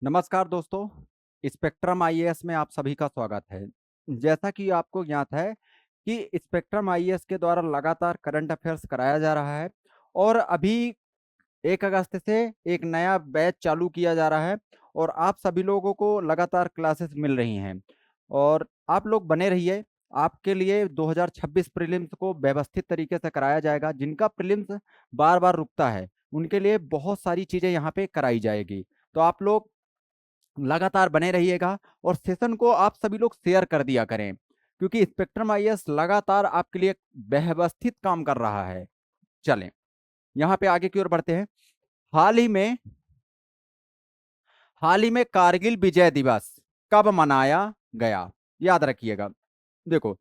नमस्कार दोस्तों, spectrum IAS में आप सभी का स्वागत है। जैसा कि आपको ज्ञात है कि स्पेक्ट्रम आईएएस के द्वारा लगातार करंट अफेयर्स कराया जा रहा है और अभी 1 अगस्त से एक नया बैच चालू किया जा रहा है और आप सभी लोगों को लगातार क्लासेस मिल रही हैं और आप लोग बने रहिए। आपके लिए 2026 प्रीलिम्स को व्यवस्थित तरीके से कराया जाएगा। जिनका प्रीलिम्स बार-बार रुकता है, उनके लिए बहुत सारी चीज़ें यहाँ पे कराई जाएगी। तो आप लोग लगातार बने रहिएगा और सेशन को आप सभी लोग शेयर कर दिया करें, क्योंकि स्पेक्ट्रम आईएएस लगातार आपके लिए व्यवस्थित काम कर रहा है। चलें, यहाँ पे आगे की ओर बढ़ते हैं। हाल ही में कारगिल विजय दिवस कब मनाया गया? याद रखिएगा। देखो,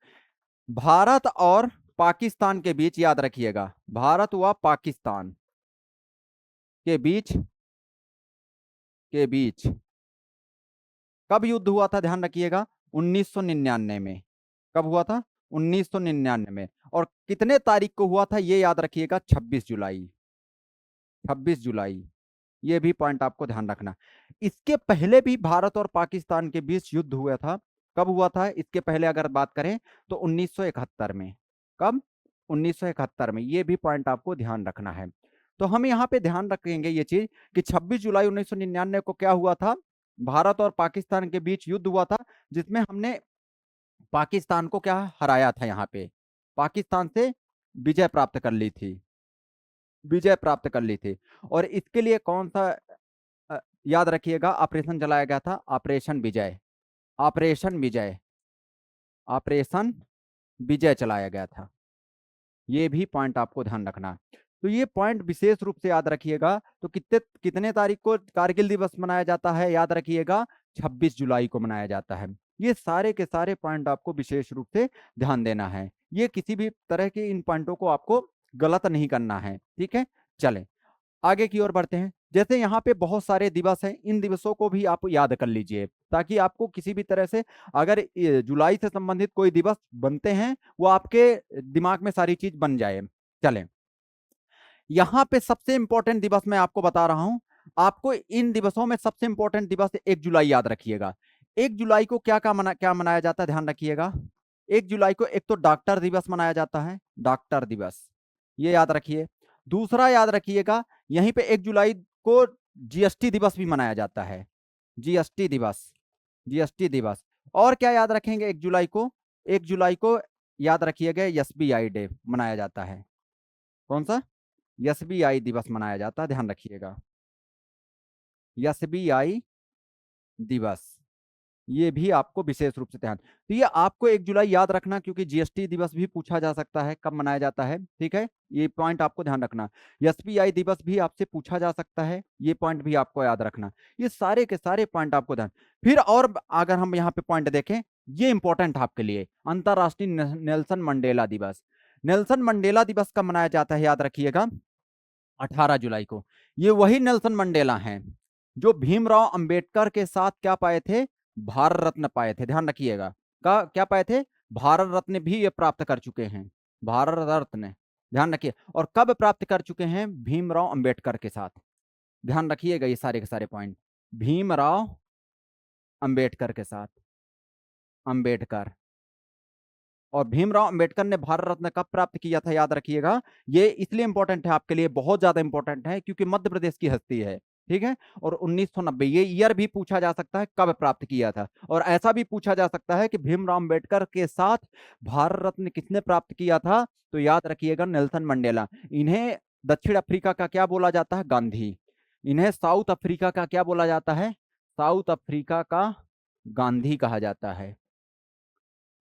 भारत और पाकिस्तान के बीच, याद रखिएगा, भारत व पाकिस्तान के बीच कब युद्ध हुआ था? ध्यान रखिएगा, 1999 में। कब हुआ था? 1999 में। और कितने तारीख को हुआ था ये याद रखिएगा, 26 जुलाई। 26 जुलाई, ये भी पॉइंट आपको ध्यान रखना। इसके पहले भी भारत और पाकिस्तान के बीच युद्ध हुआ था। कब हुआ था इसके पहले अगर बात करें तो 1971 में। कब? 1971 में। ये भी पॉइंट आपको ध्यान रखना है। तो हम यहाँ पे ध्यान रखेंगे ये चीज कि 26 जुलाई 1999 को क्या हुआ था? भारत और पाकिस्तान के बीच युद्ध हुआ था, जिसमें हमने पाकिस्तान को क्या हराया था। यहाँ पे पाकिस्तान से विजय प्राप्त कर ली थी। और इसके लिए कौन सा याद रखिएगा, ऑपरेशन चलाया गया था? ऑपरेशन विजय। ऑपरेशन विजय। ऑपरेशन विजय चलाया गया था। ये भी पॉइंट आपको ध्यान रखना। तो ये पॉइंट विशेष रूप से याद रखिएगा। तो कितने कितने तारीख को कारगिल दिवस मनाया जाता है? याद रखिएगा, 26 जुलाई को मनाया जाता है। ये सारे के सारे पॉइंट आपको विशेष रूप से ध्यान देना है। ये किसी भी तरह के इन पॉइंटों को आपको गलत नहीं करना है, ठीक है। चलें, आगे की ओर बढ़ते हैं। जैसे यहाँ पे बहुत सारे दिवस हैं, इन दिवसों को भी आप याद कर लीजिए, ताकि आपको किसी भी तरह से अगर जुलाई से संबंधित कोई दिवस बनते हैं, वो आपके दिमाग में सारी चीज बन जाए। चलें, यहाँ पे सबसे इंपॉर्टेंट दिवस मैं आपको बता रहा हूं। आपको इन दिवसों में सबसे इंपॉर्टेंट दिवस 1 जुलाई याद रखिएगा। 1 जुलाई को क्या मनाया जाता है? ध्यान रखिएगा। 1 जुलाई को एक तो डॉक्टर दिवस मनाया जाता है, डॉक्टर दिवस, ये याद रखिए। दूसरा याद रखिएगा, यहीं पे 1 जुलाई को जीएसटी दिवस भी मनाया जाता है। जीएसटी दिवस। जीएसटी दिवस। और क्या याद रखेंगे? 1 जुलाई को, 1 जुलाई को याद रखिएगा, एसबीआई डे मनाया जाता है। कौन सा? एसबीआई दिवस मनाया जाता है, ध्यान रखिएगा। एसबीआई दिवस, ये भी आपको विशेष रूप से ध्यान। तो ये आपको 1 जुलाई याद रखना, क्योंकि जीएसटी दिवस भी पूछा जा सकता है कब मनाया जाता है, ठीक है। ये पॉइंट आपको ध्यान रखना। एसबीआई दिवस भी आपसे पूछा जा सकता है, ये पॉइंट भी आपको याद रखना। ये सारे के सारे पॉइंट आपको ध्यान। फिर और अगर हम यहाँ पे पॉइंट देखें, ये इंपॉर्टेंट आपके लिए, अंतरराष्ट्रीय नेल्सन मंडेला दिवस। नेल्सन मंडेला दिवस कब मनाया जाता है? याद रखिएगा, 18 जुलाई को। ये वही नेल्सन मंडेला हैं जो भीमराव अंबेडकर के साथ क्या पाए थे? भारत रत्न पाए थे। ध्यान रखिएगा, का क्या पाए थे? भारत रत्न भी ये प्राप्त कर चुके हैं, भारत रत्न। ध्यान रखिए। और कब प्राप्त कर चुके हैं? भीमराव अंबेडकर के साथ। ध्यान रखिएगा ये सारे के सारे पॉइंट, भीमराव अंबेडकर के साथ। अंबेडकर। और भीमराव अंबेडकर ने भारत रत्न कब प्राप्त किया था? याद रखिएगा। ये इसलिए इंपॉर्टेंट है आपके लिए, बहुत ज्यादा इंपॉर्टेंट है, क्योंकि मध्य प्रदेश की हस्ती है, ठीक है। और 1990, ये ईयर भी पूछा जा सकता है कब प्राप्त किया था। और ऐसा भी पूछा जा सकता है कि भीमराव अंबेडकर के साथ भारत रत्न किसने प्राप्त किया था? तो याद रखिएगा, नेल्सन मंडेला। इन्हें दक्षिण अफ्रीका का क्या बोला जाता है? गांधी। इन्हें साउथ अफ्रीका का क्या बोला जाता है? साउथ अफ्रीका का गांधी कहा जाता है।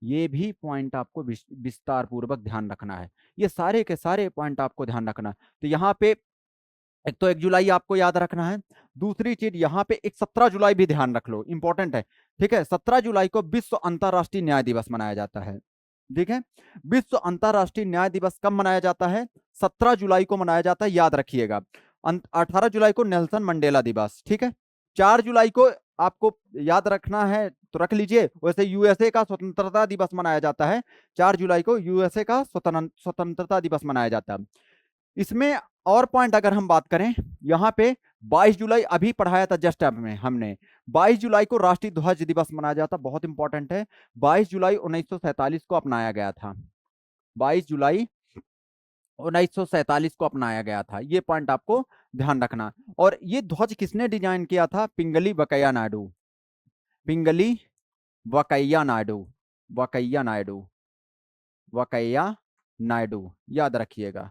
ये भी पॉइंट आपको विस्तार पूर्वक ध्यान रखना है। ये सारे के सारे पॉइंट आपको ध्यान रखना। तो यहाँ पे एक तो 1 जुलाई आपको याद रखना है। दूसरी चीज यहाँ पे एक 17 जुलाई भी ध्यान रख लो, इंपॉर्टेंट है, ठीक है। 17 जुलाई को विश्व अंतरराष्ट्रीय न्याय दिवस मनाया जाता है, ठीक है। विश्व अंतरराष्ट्रीय न्याय दिवस कब मनाया जाता है? 17 जुलाई को मनाया जाता है, याद रखिएगा। 18 जुलाई को नेल्सन मंडेला दिवस, ठीक है। 4 जुलाई को आपको याद रखना है तो रख लीजिए। वैसे यूएसए का स्वतंत्रता दिवस मनाया जाता है, 4 जुलाई को यूएसए का स्वतंत्रता दिवस मनाया जाता है। इसमें और पॉइंट अगर हम बात करें यहाँ पे 22 जुलाई अभी पढ़ाया था जस्ट अब में हमने, 22 जुलाई को राष्ट्रीय ध्वज दिवस मनाया जाता, बहुत इंपॉर्टेंट है। 22 जुलाई 1947 को अपनाया गया था, 22 जुलाई 1947 को अपनाया गया था, ये पॉइंट आपको ध्यान रखना। और ये ध्वज किसने डिजाइन किया था? पिंगली वकैया नायडू, पिंगली वकैया नायडू, वकैया नायडू, वकैया नायडू, याद रखिएगा।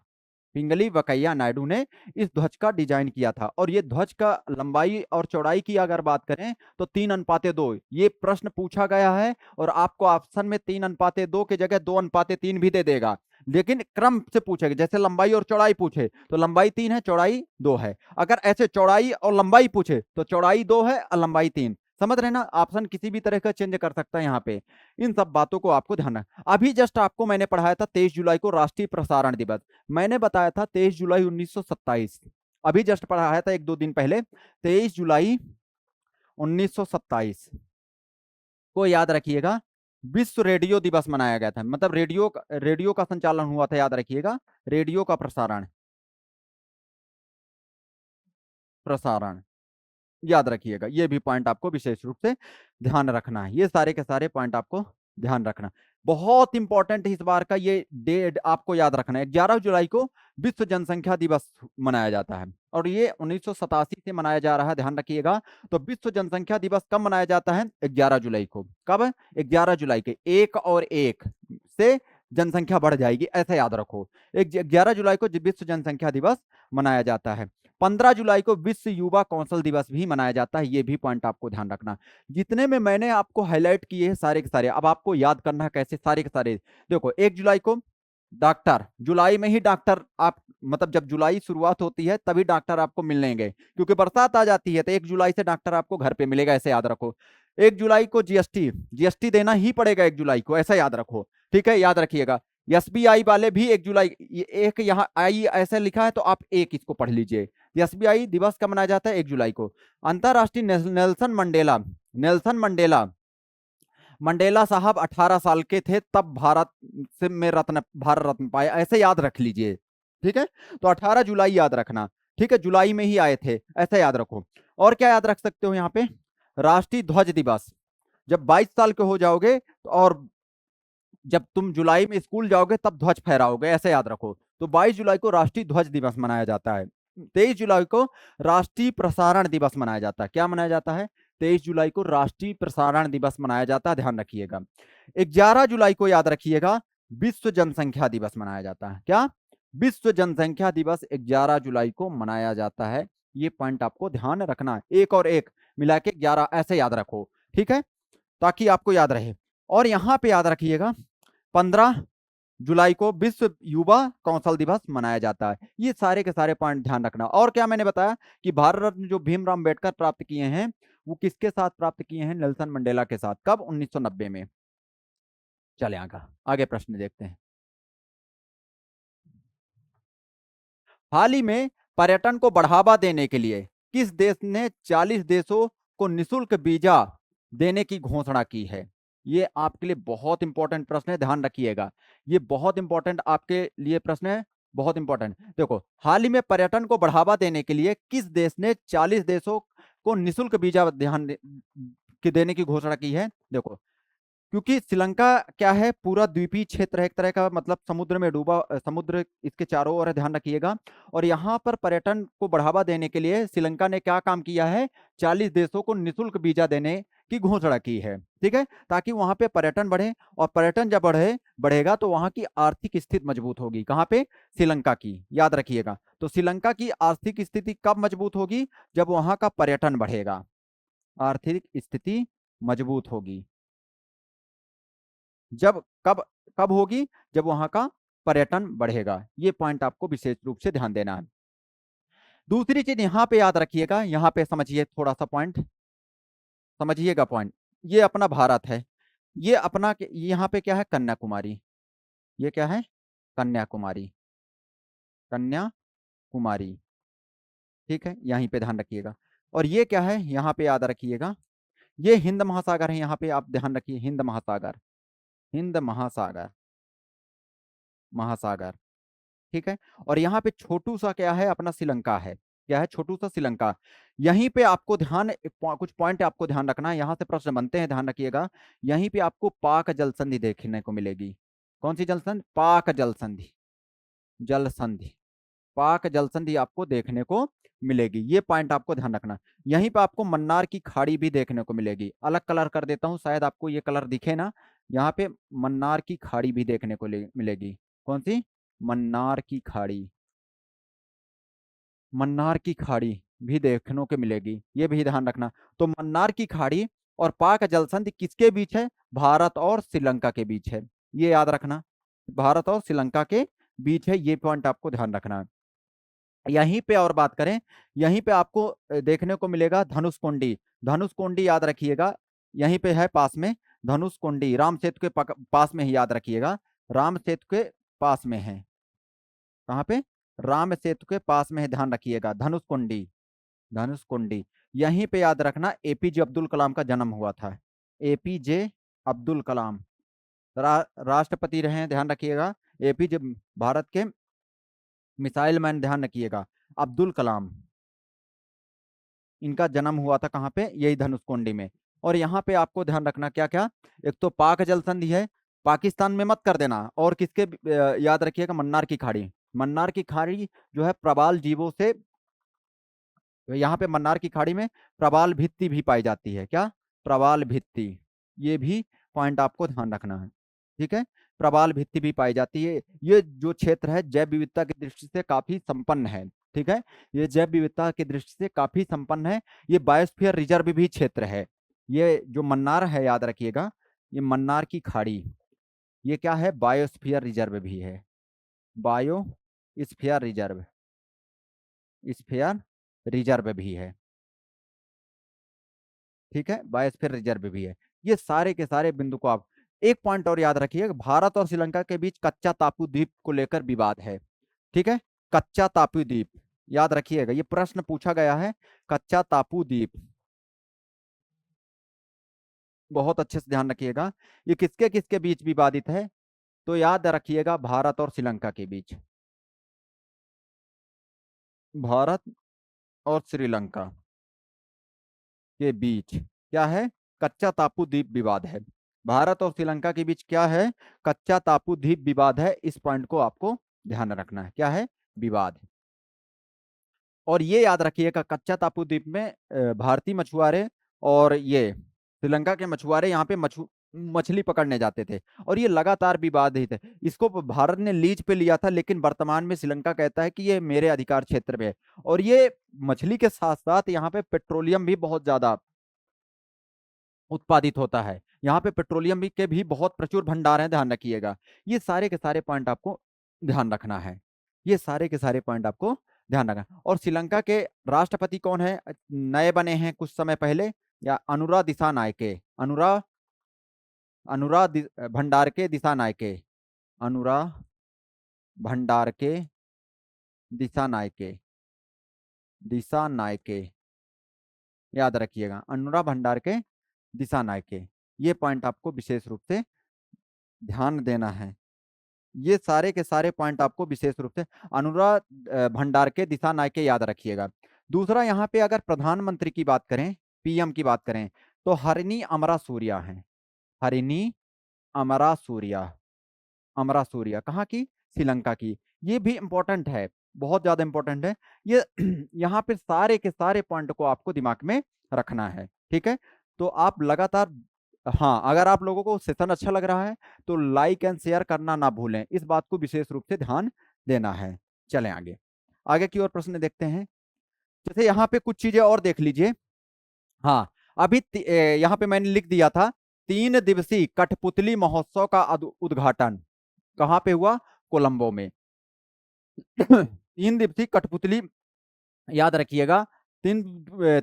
पिंगली वकैया नायडू ने इस ध्वज का डिजाइन किया था। और ये ध्वज का लंबाई और चौड़ाई की अगर बात करें तो 3:2, ये प्रश्न पूछा गया है और आपको ऑप्शन में 3:2 की जगह 2:3 भी दे देगा, लेकिन क्रम से पूछेगा। जैसे लंबाई और चौड़ाई पूछे तो लंबाई 3 है, चौड़ाई 2 है। अगर ऐसे चौड़ाई और लंबाई पूछे तो चौड़ाई 2 है और लंबाई 3। समझ रहे ना, ऑप्शन किसी भी तरह का चेंज कर सकता है यहाँ पे। इन सब बातों को आपको ध्यान रखना। अभी जस्ट आपको मैंने पढ़ाया था 23 जुलाई को राष्ट्रीय प्रसारण दिवस, मैंने बताया था 23 जुलाई 1927, अभी जस्ट पढ़ाया था 1-2 दिन पहले, 23 जुलाई 1927 को याद रखिएगा विश्व रेडियो दिवस मनाया गया था। मतलब रेडियो का संचालन हुआ था, याद रखिएगा, रेडियो का प्रसारण, प्रसारण याद रखिएगा। ये भी पॉइंट आपको विशेष रूप से ध्यान रखना है, ये सारे के सारे पॉइंट आपको ध्यान रखना। बहुत इंपॉर्टेंट इस बार का ये डेट आपको याद रखना है, 11 जुलाई को विश्व जनसंख्या दिवस मनाया जाता है और ये 1987 से मनाया जा रहा है, ध्यान रखिएगा। तो विश्व जनसंख्या दिवस कब मनाया जाता है? 11 जुलाई को। कब? 11 जुलाई के, 1 से जनसंख्या बढ़ जाएगी, ऐसा याद रखो। 11 जुलाई को विश्व जनसंख्या दिवस मनाया जाता है। 15 जुलाई को विश्व युवा कौशल दिवस भी मनाया जाता है, ये भी पॉइंट आपको ध्यान रखना। जितने में मैंने आपको हाईलाइट किए हैं सारे के सारे, अब आपको याद करना है कैसे, सारे के सारे देखो। 1 जुलाई को डॉक्टर, जुलाई में ही डॉक्टर आप, मतलब जब जुलाई शुरुआत होती है तभी डॉक्टर आपको मिलेंगे, क्योंकि बरसात आ जाती है तो 1 जुलाई से डॉक्टर आपको घर पे मिलेगा, ऐसे याद रखो। 1 जुलाई को जीएसटी, जीएसटी देना ही पड़ेगा 1 जुलाई को, ऐसा याद रखो, ठीक है, याद रखिएगा। एसबीआई वाले भी 1 जुलाई, एक यहाँ आई ऐसे लिखा है तो आप एक इसको पढ़ लीजिए। एसबीआई दिवस कब मनाया जाता है? 1 जुलाई को। अंतरराष्ट्रीय Nelson Mandela, Nelson Mandela, Mandela साहब 18 साल के थे तब भारत से में रत्न, भारत रत्न पाए, ऐसे याद रख लीजिए, ठीक है। तो 18 जुलाई याद रखना, ठीक है, जुलाई में ही आए थे, ऐसा याद रखो। और क्या याद रख सकते हो यहाँ पे? राष्ट्रीय ध्वज दिवस, जब 22 साल के हो जाओगे और जब तुम जुलाई में स्कूल जाओगे तब ध्वज फहराओगे, ऐसे याद रखो। तो 22 जुलाई को राष्ट्रीय ध्वज दिवस मनाया जाता है। 23 जुलाई को राष्ट्रीय प्रसारण दिवस मनाया जाता है। क्या मनाया जाता है? 23 जुलाई को राष्ट्रीय प्रसारण दिवस मनाया जाता है, ध्यान रखिएगा। 11 जुलाई को याद रखिएगा विश्व जनसंख्या दिवस मनाया जाता है। क्या? विश्व जनसंख्या दिवस 11 जुलाई को मनाया जाता है, ये पॉइंट आपको ध्यान रखना है। एक और एक मिला के 11 ऐसे याद रखो, ठीक है, ताकि आपको याद रहे। और यहां पे याद रखिएगा 15 जुलाई को विश्व युवा कौशल दिवस मनाया जाता है। ये सारे के सारे पॉइंट ध्यान रखना। और क्या मैंने बताया कि भारत रत्न जो भीमराव अंबेडकर प्राप्त किए हैं वो किसके साथ प्राप्त किए हैं? नेल्सन मंडेला के साथ। कब? 1990 में। चले आगे, आगे प्रश्न देखते हैं। हाल ही में पर्यटन को बढ़ावा देने के लिए किस देश ने 40 देशों को निशुल्क वीजा देने की घोषणा की है? ये आपके लिए बहुत इंपॉर्टेंट प्रश्न है, ध्यान रखिएगा। ये बहुत इंपॉर्टेंट आपके लिए प्रश्न है, बहुत इंपॉर्टेंट। देखो, हाल ही में पर्यटन को बढ़ावा देने के लिए किस देश ने 40 देशों को निशुल्क वीजा देने की घोषणा की है? देखो, क्योंकि श्रीलंका क्या है, पूरा द्वीपीय क्षेत्र है एक तरह का, मतलब समुद्र में डूबा, समुद्र इसके चारों ओर है, ध्यान रखिएगा। और यहाँ पर पर्यटन को बढ़ावा देने के लिए श्रीलंका ने क्या काम किया है? 40 देशों को निशुल्क वीजा देने की घोषणा की है, ठीक है, ताकि वहां पे पर्यटन बढ़े। और पर्यटन जब बढ़ेगा तो वहां की आर्थिक स्थिति मजबूत होगी। कहाँ पे? श्रीलंका की, याद रखिएगा। तो श्रीलंका की आर्थिक स्थिति कब मजबूत होगी? जब वहां का पर्यटन बढ़ेगा, आर्थिक स्थिति मजबूत होगी जब, कब, कब होगी? जब वहां का पर्यटन बढ़ेगा। ये पॉइंट आपको विशेष रूप से ध्यान देना है। दूसरी चीज यहां पे याद रखिएगा, यहां पे समझिए, थोड़ा सा पॉइंट समझिएगा पॉइंट। ये अपना भारत है, ये अपना यहाँ पे क्या है? कन्याकुमारी। ये क्या है? कन्याकुमारी, कन्याकुमारी, ठीक है, यहीं पे ध्यान रखिएगा। और ये क्या है? यहाँ पे याद रखिएगा, ये हिंद महासागर है, यहाँ पे आप ध्यान रखिए, हिंद महासागर, हिंद महासागर, महासागर, ठीक है। और यहाँ पे छोटू सा क्या है, अपना श्रीलंका है। क्या है? छोटू सा श्रीलंका। यहीं पे आपको ध्यान, कुछ पॉइंट आपको ध्यान रखना है, यहाँ से प्रश्न बनते हैं, ध्यान रखिएगा। यहीं पे आपको पाक जल संधि देखने को मिलेगी। कौन सी जल संधि? पाक जल संधि। जल संधि, पाक जल संधि आपको देखने को मिलेगी। ये पॉइंट आपको ध्यान रखना। यहीं पे आपको मन्नार की खाड़ी भी देखने को मिलेगी। अलग कलर कर देता हूं, शायद आपको ये कलर दिखे ना। यहाँ पे मन्नार की खाड़ी भी देखने को मिलेगी। कौन सी? मन्नार की खाड़ी। मन्नार की खाड़ी भी देखने को मिलेगी, ये भी ध्यान रखना। तो मन्नार की खाड़ी और पाक जल संधि किसके बीच है? भारत और श्रीलंका के बीच है। ये याद रखना, भारत और श्रीलंका के बीच है। ये पॉइंट आपको ध्यान रखना है। यहीं पे और बात करें, यहीं पे आपको देखने को मिलेगा धनुषकोंडी। धनुषकोंडी याद रखिएगा, यहीं पे है पास में। धनुषकोंडी राम सेतु के पास में ही, याद रखिएगा, राम सेतु के पास में है। कहाँ पे? राम सेतु के पास में है, ध्यान रखिएगा। धनुषकोंडी, धनुषकोंडी। यहीं पे याद रखना एपीजे अब्दुल कलाम का जन्म हुआ था। एपीजे अब्दुल कलाम राष्ट्रपति रहे हैं, ध्यान रखिएगा। एपीजे भारत के मिसाइल मैन, ध्यान रखिएगा। अब्दुल कलाम, इनका जन्म हुआ था कहाँ पे? यही धनुषकोंडी में। और यहाँ पे आपको ध्यान रखना क्या क्या, एक तो पाक जल संधि है, पाकिस्तान में मत कर देना। और किसके याद रखिएगा? मन्नार की खाड़ी। मन्नार की खाड़ी जो है प्रवाल जीवों से, यहाँ पे मन्नार की खाड़ी में प्रवाल भित्ति भी पाई जाती है। क्या? प्रवाल भित्ति। ये भी पॉइंट आपको ध्यान रखना है, ठीक है। प्रवाल भित्ति भी पाई जाती है। ये जो क्षेत्र है जैव विविधता की दृष्टि से काफी संपन्न है, ठीक है। ये जैव विविधता की दृष्टि से काफी संपन्न है। ये बायोस्फीयर रिजर्व भी क्षेत्र है। ये जो मन्नार है, याद रखिएगा, ये मन्नार की खाड़ी, ये क्या है? बायोस्फीयर रिजर्व भी है। बायोस्फीयर रिजर्व, स्फीयर रिजर्व भी है, ठीक है। बायोस्फीयर रिजर्व भी है। ये सारे के सारे बिंदु को आप, एक पॉइंट और याद रखिए, भारत और श्रीलंका के बीच कच्चा टापू द्वीप को लेकर विवाद है, ठीक है। कच्चा टापू द्वीप, याद रखिएगा, ये प्रश्न पूछा गया है। कच्चा टापू द्वीप, बहुत अच्छे से ध्यान रखिएगा। ये किसके किसके बीच विवादित है? तो याद रखिएगा, भारत और श्रीलंका के बीच। भारत और श्रीलंका के बीच क्या है? कच्चा टापू द्वीप विवाद है। भारत और श्रीलंका के बीच क्या है? कच्चा टापू द्वीप विवाद है। इस पॉइंट को आपको ध्यान रखना है। क्या है? विवाद। और ये याद रखिएगा, कच्चा टापू द्वीप में भारतीय मछुआरे और ये श्रीलंका के मछुआरे यहाँ पे मछली पकड़ने जाते थे, और ये लगातार विवादित है। इसको भारत ने लीज पे लिया था, लेकिन वर्तमान में श्रीलंका कहता है कि ये मेरे अधिकार क्षेत्र में है। और ये मछली के साथ साथ यहाँ पे पेट्रोलियम भी बहुत ज्यादा उत्पादित होता है। यहाँ पे पेट्रोलियम भी के भी बहुत प्रचुर भंडार हैं, ध्यान रखिएगा। ये सारे के सारे पॉइंट आपको ध्यान रखना है। ये सारे के सारे पॉइंट आपको ध्यान रखना। और श्रीलंका के राष्ट्रपति कौन है? नए बने हैं कुछ समय पहले, या अनुरा दिशा नायके। अनुरा अनुरा भंडारके दिशा नायके। अनुरा भंडारके दिशा नायके, दिशा नायके, याद रखिएगा, अनुरा भंडारके दिशा नायके। ये पॉइंट आपको विशेष रूप से ध्यान देना है। ये सारे के सारे पॉइंट आपको विशेष रूप से अनुराग भंडारके दिशा नायके याद रखिएगा। दूसरा, यहाँ पे अगर प्रधानमंत्री की बात करें, पीएम की बात करें, तो हरिनी अमरा सूर्या है। हरिनी अमरा सूर्या, अमरा सूर्या कहाँ की? श्रीलंका की। ये भी इंपॉर्टेंट है, बहुत ज्यादा इंपॉर्टेंट है ये। यहाँ पे सारे के सारे पॉइंट को आपको दिमाग में रखना है, ठीक है। तो आप लगातार, हाँ, अगर आप लोगों को सेशन अच्छा लग रहा है तो लाइक एंड शेयर करना ना भूलें, इस बात को विशेष रूप से ध्यान देना है। चलें आगे, आगे की ओर प्रश्न देखते हैं। जैसे यहाँ पे कुछ चीजें और देख लीजिए। हाँ, अभी यहाँ पे मैंने लिख दिया था, 3 दिवसीय कठपुतली महोत्सव का उद्घाटन कहाँ पे हुआ? कोलंबो में। 3 दिवसीय कठपुतली, याद रखिएगा, 3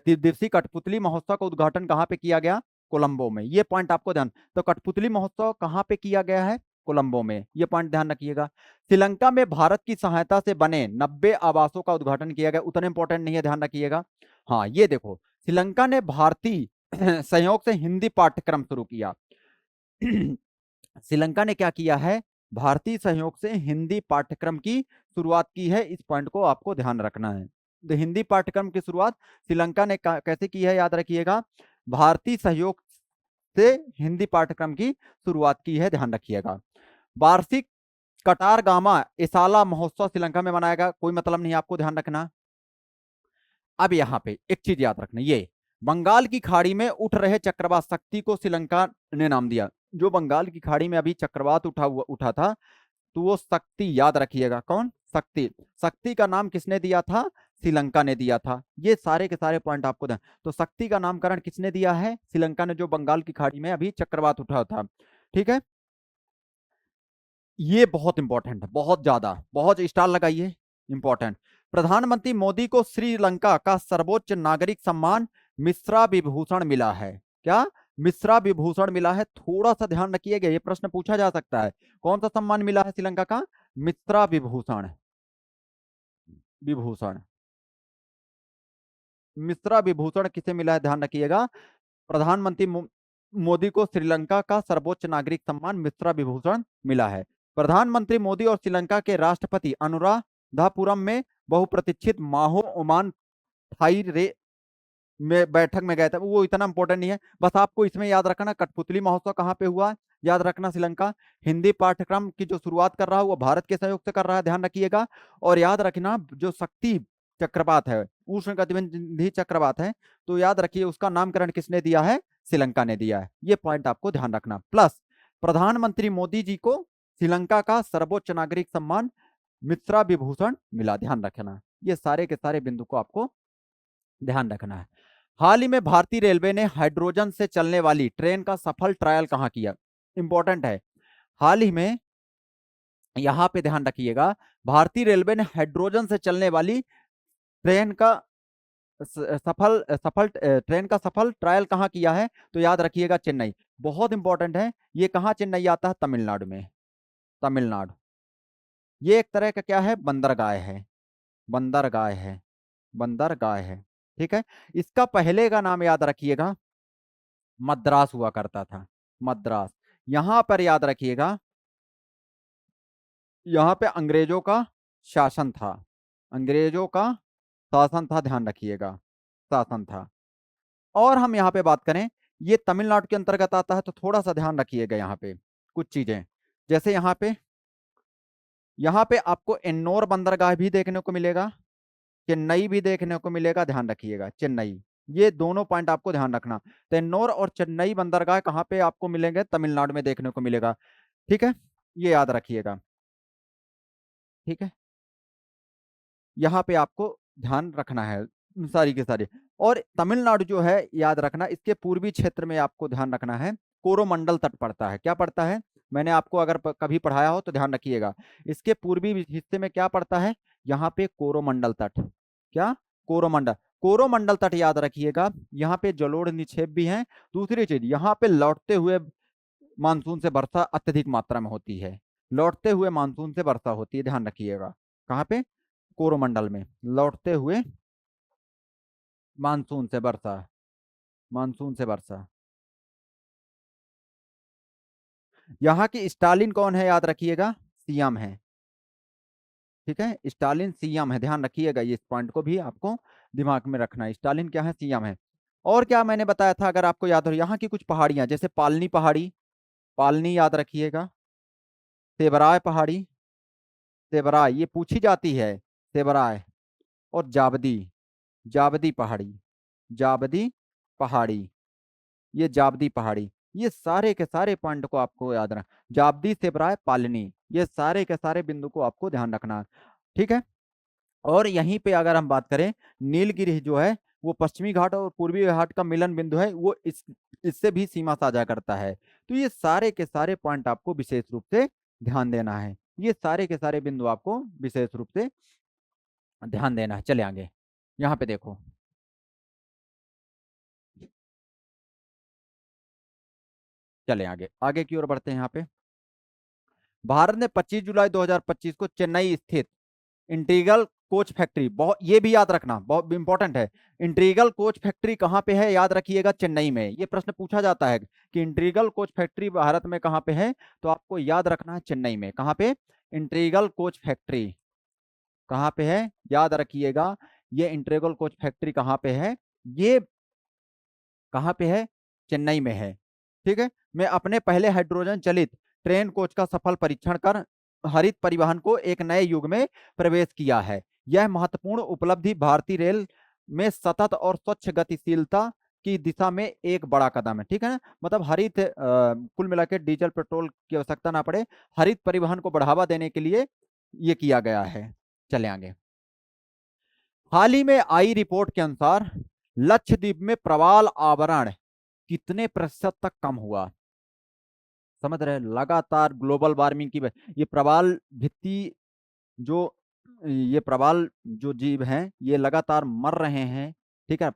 दिवसीय कठपुतली महोत्सव का उद्घाटन कहाँ पे किया गया? कोलंबो में। ये पॉइंट आपको ध्यान, तो कठपुतली महोत्सव कहाँ पे किया गया है? कोलंबो में। ये पॉइंट ध्यान रखिएगा। श्रीलंका में भारत की सहायता से बने 90 आवासों का उद्घाटन किया गया, उतना इंपॉर्टेंट नहीं है, ध्यान रखिएगा। हाँ, ये देखो, श्रीलंका ने भारतीय सहयोग से हिंदी पाठ्यक्रम शुरू किया। श्रीलंका ने क्या किया है? भारतीय सहयोग से हिंदी पाठ्यक्रम की शुरुआत की है, इस पॉइंट को आपको ध्यान रखना है। तो हिंदी पाठ्यक्रम की शुरुआत श्रीलंका ने कैसे की है, याद रखिएगा, भारतीय सहयोग से हिंदी पाठ्यक्रम की शुरुआत की है, ध्यान रखिएगा। वार्षिक कटार गामा इसाला महोत्सव श्रीलंका में मनाएगा, कोई मतलब नहीं, आपको ध्यान रखना। अब यहाँ पे एक चीज याद रखना, ये बंगाल की खाड़ी में उठ रहे चक्रवात शक्ति को श्रीलंका ने नाम दिया। जो बंगाल की खाड़ी में अभी चक्रवात उठा था, तो वो शक्ति, याद रखिएगा, कौन, शक्ति। शक्ति का नाम किसने दिया था, श्रीलंका ने दिया था। ये सारे के सारे पॉइंट आपको दें। तो शक्ति का नामकरण किसने दिया है, श्रीलंका ने, जो बंगाल की खाड़ी में अभी चक्रवात उठा था। ठीक है, ये बहुत इंपॉर्टेंट है, बहुत ज्यादा, बहुत स्टार लगाइए, इंपॉर्टेंट। प्रधानमंत्री मोदी को श्रीलंका का सर्वोच्च नागरिक सम्मान मिश्रा विभूषण मिला है। क्या, मिश्रा विभूषण मिला है, थोड़ा सा ध्यान रखिएगा, ये प्रश्न पूछा जा सकता है। कौन सा सम्मान मिला है श्रीलंका का, मिश्रा विभूषण, विभूषण, मिश्रा विभूषण किसे मिला है, ध्यान रखिएगा। प्रधानमंत्री मोदी को श्रीलंका का सर्वोच्च नागरिक सम्मान मिश्रा विभूषण मिला है। प्रधानमंत्री मोदी और श्रीलंका के राष्ट्रपति अनुराधापुरम में बहुप्रतीक्षित माहो ओमान थाई रे में बैठक में गए थे। वो इतना इंपॉर्टेंट नहीं है, बस आपको इसमें याद रखना कठपुतली महोत्सव कहाँ पे हुआ, याद रखना श्रीलंका। हिंदी पाठ्यक्रम की जो शुरुआत कर रहा है वो भारत के सहयोग से कर रहा है, ध्यान रखिएगा। और याद रखना जो शक्ति चक्रवात है, उष्ण कटिबंधीय चक्रवात है, तो याद रखिए उसका नामकरण किसने दिया है, श्रीलंका ने दिया है। ये पॉइंट आपको ध्यान रखना। प्लस प्रधानमंत्री मोदी जी को श्रीलंका का सर्वोच्च नागरिक सम्मान मिश्रा विभूषण मिला, ध्यान रखना। ये सारे के सारे बिंदु को आपको ध्यान रखना है। हाल ही में भारतीय रेलवे ने हाइड्रोजन से चलने वाली ट्रेन का सफल ट्रायल कहां किया, इंपॉर्टेंट है। हाल ही में, यहां पे ध्यान रखिएगा, भारतीय रेलवे ने हाइड्रोजन से चलने वाली ट्रेन का सफल सफल ट्रेन का सफल ट्रायल कहां किया है, तो याद रखिएगा चेन्नई। बहुत इंपॉर्टेंट है, ये कहां चेन्नई आता है, तमिलनाडु में, तमिलनाडु। ये एक तरह का क्या है, बंदरगाह है, बंदरगाह है, बंदरगाह है। ठीक है, इसका पहले का नाम याद रखिएगा मद्रास हुआ करता था, मद्रास। यहां पर याद रखिएगा, यहां पे अंग्रेजों का शासन था, अंग्रेजों का शासन था, ध्यान रखिएगा, शासन था। और हम यहाँ पे बात करें, ये तमिलनाडु के अंतर्गत आता है, तो थोड़ा सा ध्यान रखिएगा यहाँ पे कुछ चीजें। जैसे यहाँ पे आपको एन्नोर बंदरगाह भी देखने को मिलेगा, चेन्नई भी देखने को मिलेगा, ध्यान रखिएगा, चेन्नई। ये दोनों पॉइंट आपको ध्यान रखना। तो एन्नोर और चेन्नई बंदरगाह कहाँ पे आपको मिलेंगे, तमिलनाडु में देखने को मिलेगा। ठीक है, ये याद रखिएगा। ठीक है, यहाँ पे आपको ध्यान रखना है सारी के सारी। और तमिलनाडु जो है, याद रखना, इसके पूर्वी क्षेत्र में आपको ध्यान रखना है कोरोमंडल तट पड़ता है। क्या पड़ता है, मैंने आपको अगर कभी पढ़ाया हो तो ध्यान रखिएगा। इसके पूर्वी हिस्से में क्या पड़ता है, यहाँ पे कोरोमंडल तट। क्या, कोरोमंडल, कोरोमंडल तट याद रखिएगा। यहाँ पे जलोढ़ निक्षेप भी है। दूसरी चीज, यहाँ पे लौटते हुए मानसून से वर्षा अत्यधिक मात्रा में होती है, लौटते हुए मानसून से वर्षा होती है, ध्यान रखिएगा। कहाँ पे, कोरोमंडल में लौटते हुए मानसून से वर्षा, मानसून से वर्षा। यहाँ की स्टालिन कौन है, याद रखिएगा, सीएम है। ठीक है, स्टालिन सीएम है, ध्यान रखिएगा, ये इस पॉइंट को भी आपको दिमाग में रखना है। स्टालिन क्या है, सीएम है। और क्या मैंने बताया था, अगर आपको याद हो, यहाँ की कुछ पहाड़ियां, जैसे पालनी पहाड़ी, पालनी याद रखिएगा, सेबराय पहाड़ी, सेबराय ये पूछी जाती है, सेबराय। और जाबदी, जाबदी पहाड़ी, जाबदी पहाड़ी, ये जाबदी पहाड़ी। ये सारे के सारे पॉइंट को आपको याद रखना, जाबदी, सेबराय, पालनी, ये सारे के सारे बिंदु को आपको ध्यान रखना। ठीक है, और यहीं पे अगर हम बात करें, नीलगिरी जो है वो पश्चिमी घाट और पूर्वी घाट का मिलन बिंदु है, वो इससे भी सीमा साझा करता है। तो ये सारे के सारे पॉइंट आपको विशेष रूप से ध्यान देना है, ये सारे के सारे बिंदु आपको विशेष रूप से ध्यान देना है। चले आगे, यहाँ पे देखो, चले आगे, आगे की ओर बढ़ते हैं। यहाँ पे भारत ने 25 जुलाई 2025 को चेन्नई स्थित इंटीग्रल कोच फैक्ट्री, बहुत ये भी याद रखना, बहुत इंपॉर्टेंट है। इंटीग्रल कोच फैक्ट्री कहाँ पे है, याद रखिएगा, चेन्नई में। ये प्रश्न पूछा जाता है कि इंटीग्रल कोच फैक्ट्री भारत में कहाँ पे है, तो आपको याद रखना है चेन्नई में। कहाँ पे? इंटीग्रल कोच फैक्ट्री कहाँ पे है, याद रखिएगा। ये इंटीग्रल कोच फैक्ट्री कहाँ पे है, ये कहाँ पे है, चेन्नई में है। ठीक है। मैं अपने पहले हाइड्रोजन चलित ट्रेन कोच का सफल परीक्षण कर हरित परिवहन को एक नए युग में प्रवेश किया है। यह महत्वपूर्ण उपलब्धि भारतीय रेल में सतत और स्वच्छ गतिशीलता की दिशा में एक बड़ा कदम है। ठीक है ना, मतलब हरित कुल मिलाकर डीजल पेट्रोल की आवश्यकता ना पड़े, हरित परिवहन को बढ़ावा देने के लिए ये किया गया है। चले आगे। हाल ही में आई रिपोर्ट के अनुसार लक्षद्वीप में प्रवाल आवरण कितने प्रतिशत तक कम हुआ? समझ रहे हैं? लगातार ग्लोबल वार्मिंग की ये प्रवाल भित्ति जो ये प्रवाल जो जीव हैं ये लगातार मर रहे हैं। ठीक है,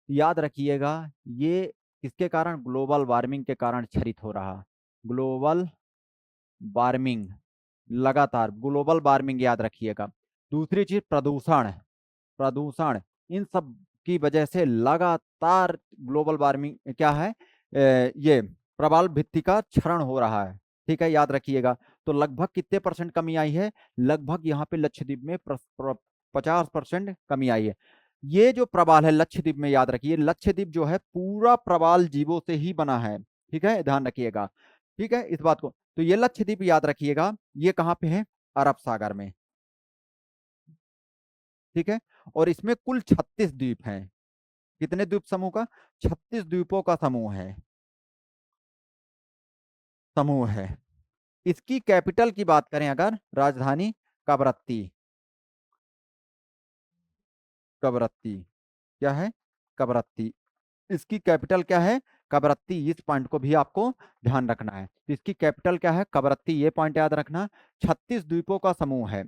याद रखिएगा, ये किसके कारण? ग्लोबल वार्मिंग के कारण क्षरित हो रहा। ग्लोबल वार्मिंग, लगातार ग्लोबल वार्मिंग याद रखिएगा। दूसरी चीज प्रदूषण, प्रदूषण, इन सब की वजह से लगातार ग्लोबल वार्मिंग क्या है, ये प्रवाल भित्ति का क्षरण हो रहा है। ठीक है, याद रखिएगा। तो लगभग कितने परसेंट कमी आई है? लगभग यहाँ पे लक्षद्वीप में 50% कमी आई है। ये जो प्रवाल है लक्षद्वीप में, याद रखिए, लक्षद्वीप जो है पूरा प्रवाल जीवों से ही बना है। ठीक है, ध्यान रखिएगा। ठीक है, इस बात को, तो ये लक्षद्वीप याद रखिएगा, ये कहाँ पे है? अरब सागर में। ठीक है, और इसमें कुल 36 द्वीप हैं। कितने द्वीप समूह का? 36 द्वीपों का समूह है, समूह है। इसकी कैपिटल की बात करें अगर, राजधानी कवरत्ती, कवरत्ती क्या है? कवरत्ती। इसकी कैपिटल क्या है? कवरत्ती। इस पॉइंट को भी आपको ध्यान रखना है। तो इसकी कैपिटल क्या है? कवरत्ती, ये पॉइंट याद रखना। 36 द्वीपों का समूह है।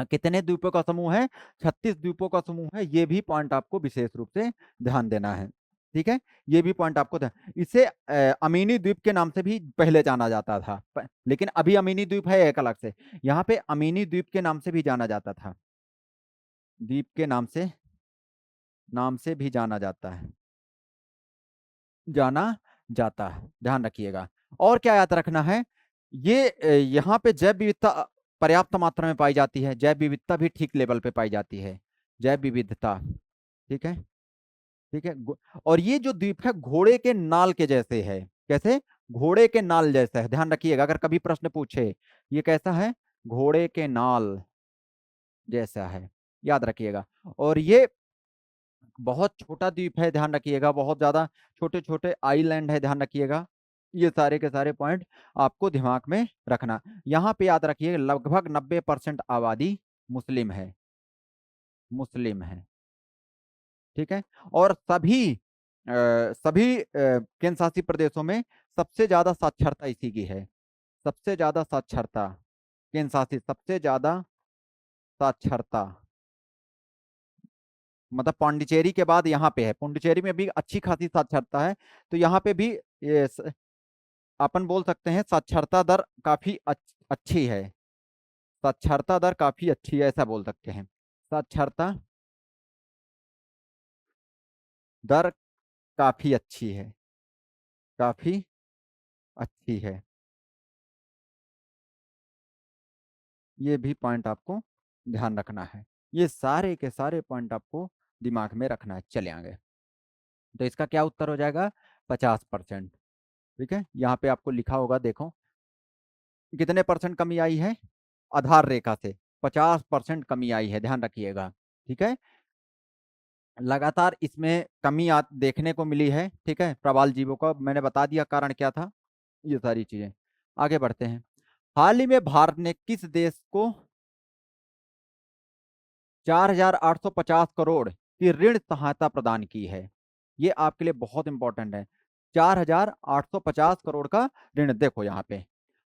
कितने द्वीपों का समूह है? 36 द्वीपों का समूह है। ये भी पॉइंट आपको विशेष रूप से ध्यान देना है। ठीक है, ये भी पॉइंट आपको इसे अमीनी द्वीप के नाम से भी पहले जाना जाता था, लेकिन अभी अमीनी द्वीप है एक अलग से। यहाँ पे अमीनी द्वीप के नाम से भी जाना जाता था, द्वीप के नाम से भी जाना जाता है, जाना जाता है, ध्यान रखिएगा। और क्या याद रखना है, ये यहाँ पे जैव विविधता पर्याप्त मात्रा में पाई जाती है, जैव विविधता भी ठीक लेवल पे पाई जाती है, जैव विविधता। ठीक है, ठीक है। और ये जो द्वीप है घोड़े के नाल के जैसे है। कैसे? घोड़े के नाल जैसा है, ध्यान रखिएगा, अगर कभी प्रश्न पूछे ये कैसा है, घोड़े के नाल जैसा है, याद रखिएगा। और ये बहुत छोटा द्वीप है, ध्यान रखिएगा, बहुत ज्यादा छोटे छोटे आइलैंड है, ध्यान रखिएगा। ये सारे के सारे पॉइंट आपको दिमाग में रखना। यहाँ पे याद रखिए लगभग 90% आबादी मुस्लिम है, मुस्लिम है। ठीक है, और सभी केंद्र शासित प्रदेशों में सबसे ज्यादा साक्षरता इसी की है। सबसे ज्यादा साक्षरता, केंद्र शासित सबसे ज्यादा साक्षरता, मतलब पांडिचेरी के बाद यहाँ पे है। पांडिचेरी में भी अच्छी खासी साक्षरता है, तो यहाँ पे भी अपन बोल सकते हैं साक्षरता दर काफी अच्छी है। साक्षरता दर काफी अच्छी है, ऐसा बोल सकते हैं। साक्षरता दर काफी अच्छी है, काफी अच्छी है। ये भी पॉइंट आपको ध्यान रखना है। ये सारे के सारे पॉइंट आपको दिमाग में रखना है। चले आगे। तो इसका क्या उत्तर हो जाएगा? 50%। ठीक है, यहाँ पे आपको लिखा होगा, देखो कितने परसेंट कमी आई है आधार रेखा से? 50% कमी आई है, ध्यान रखिएगा। ठीक है, लगातार इसमें कमी देखने को मिली है। ठीक है, प्रवाल जीवों का मैंने बता दिया कारण क्या था, ये सारी चीजें। आगे बढ़ते हैं। हाल ही में भारत ने किस देश को 4,850 करोड़ की ऋण सहायता प्रदान की है? ये आपके लिए बहुत इंपॉर्टेंट है। 4,850 करोड़ का ऋण। देखो यहाँ पे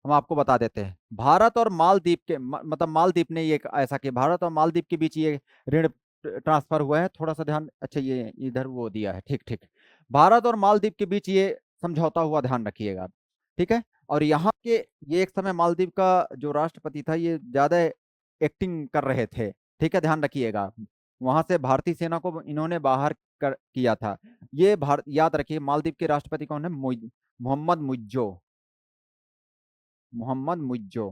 हम आपको बता देते हैं, भारत और मालदीप के मतलब मालदीप ने ये ऐसा कि भारत और मालदीप के बीच ये ऋण ट्रांसफर हुआ है। थोड़ा सा ध्यान, अच्छा ये इधर वो दिया है, ठीक ठीक। भारत और मालदीप के बीच ये समझौता हुआ, ध्यान रखिएगा। ठीक है, और यहाँ के ये एक समय मालदीव का जो राष्ट्रपति था ये ज्यादा एक्टिंग कर रहे थे, ठीक है, ध्यान रखिएगा। वहां से भारतीय सेना को इन्होंने बाहर कर किया था। ये भारत, याद रखिए, मालदीव के राष्ट्रपति कौन है? मोहम्मद मुइज्जो। मोहम्मद मुइज्जो।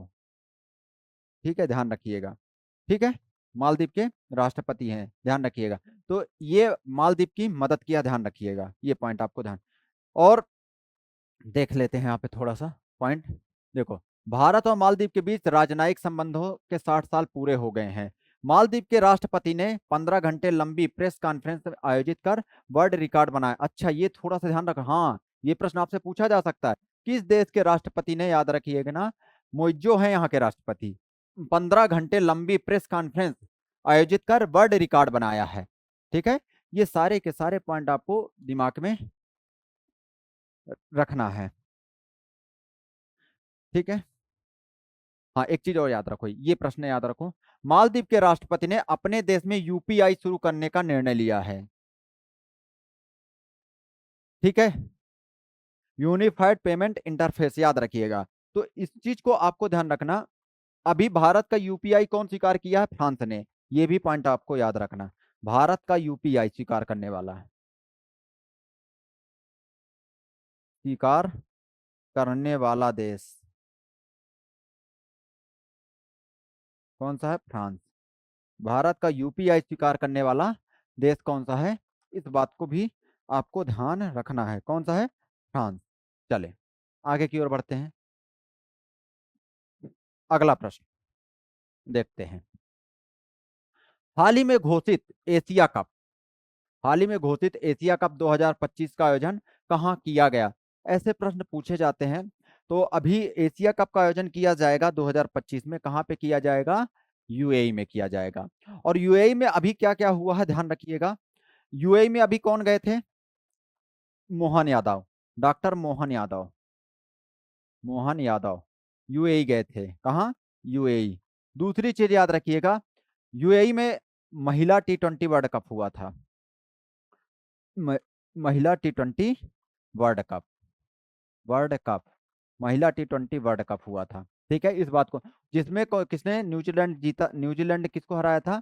ठीक है, ध्यान रखिएगा। ठीक है, मालदीव के राष्ट्रपति हैं, ध्यान रखिएगा। तो ये मालदीव की मदद किया, ध्यान रखिएगा, ये पॉइंट आपको ध्यान। और देख लेते हैं यहाँ पे थोड़ा सा पॉइंट। देखो, भारत और मालदीव के बीच राजनयिक संबंधों के 60 साल पूरे हो गए हैं। मालदीव के राष्ट्रपति ने 15 घंटे लंबी प्रेस कॉन्फ्रेंस आयोजित कर वर्ल्ड रिकॉर्ड बनाया। अच्छा, ये थोड़ा सा ध्यान रखो, हाँ, ये प्रश्न आपसे पूछा जा सकता है। किस देश के राष्ट्रपति ने, याद रखिएगा ना, मोइज्जो है यहाँ के राष्ट्रपति, 15 घंटे लंबी प्रेस कॉन्फ्रेंस आयोजित कर वर्ल्ड रिकॉर्ड बनाया है। ठीक है, ये सारे के सारे पॉइंट आपको दिमाग में रखना है। ठीक है, हाँ, एक चीज और याद रखो, ये प्रश्न याद रखो। मालदीव के राष्ट्रपति ने अपने देश में यूपीआई शुरू करने का निर्णय लिया है। ठीक है, यूनिफाइड पेमेंट इंटरफेस, याद रखिएगा। तो इस चीज को आपको ध्यान रखना। अभी भारत का यूपीआई कौन स्वीकार किया है? फ्रांस ने। ये भी पॉइंट आपको याद रखना, भारत का यूपीआई स्वीकार करने वाला है, स्वीकार करने वाला देश कौन सा है? फ्रांस। भारत का यूपीआई स्वीकार करने वाला देश कौन सा है? इस बात को भी आपको ध्यान रखना है, कौन सा है? फ्रांस। चले आगे की ओर बढ़ते हैं। अगला प्रश्न देखते हैं। हाल ही में घोषित एशिया कप, हाल ही में घोषित एशिया कप 2025 का आयोजन कहाँ किया गया? ऐसे प्रश्न पूछे जाते हैं। तो अभी एशिया कप का आयोजन किया जाएगा 2025 में, कहाँ पे किया जाएगा? यूएई में किया जाएगा। और यूएई में अभी क्या क्या हुआ है, ध्यान रखिएगा। यूएई में अभी कौन गए थे? मोहन यादव, डॉक्टर मोहन यादव, मोहन यादव यूएई गए थे। कहाँ? यूएई। दूसरी चीज याद रखिएगा, यूएई में महिला टी20 वर्ल्ड कप हुआ था। म, महिला टी20 वर्ल्ड कप, वर्ल्ड कप, महिला टी20 वर्ल्ड कप हुआ था। ठीक है, इस बात को, जिसमें किसने न्यूजीलैंड जीता? न्यूजीलैंड किसको हराया था?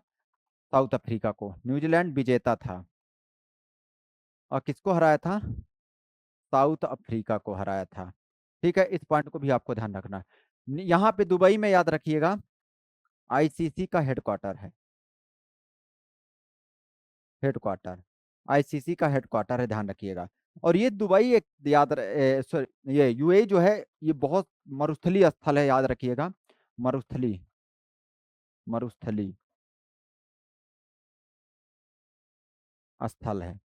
साउथ अफ्रीका को। न्यूजीलैंड विजेता था। और किसको हराया था? साउथ अफ्रीका को हराया था। ठीक है, इस पॉइंट को भी आपको ध्यान रखना। यहाँ पे दुबई में, याद रखिएगा, आईसीसी का हेडक्वार्टर है, हेडक्वार्टर, आईसीसी का हेडक्वार्टर है, ध्यान रखिएगा। और ये दुबई एक, सॉरी, ये यूएई जो है, ये बहुत मरुस्थली स्थल है, याद रखिएगा, मरुस्थली, मरुस्थली स्थल है।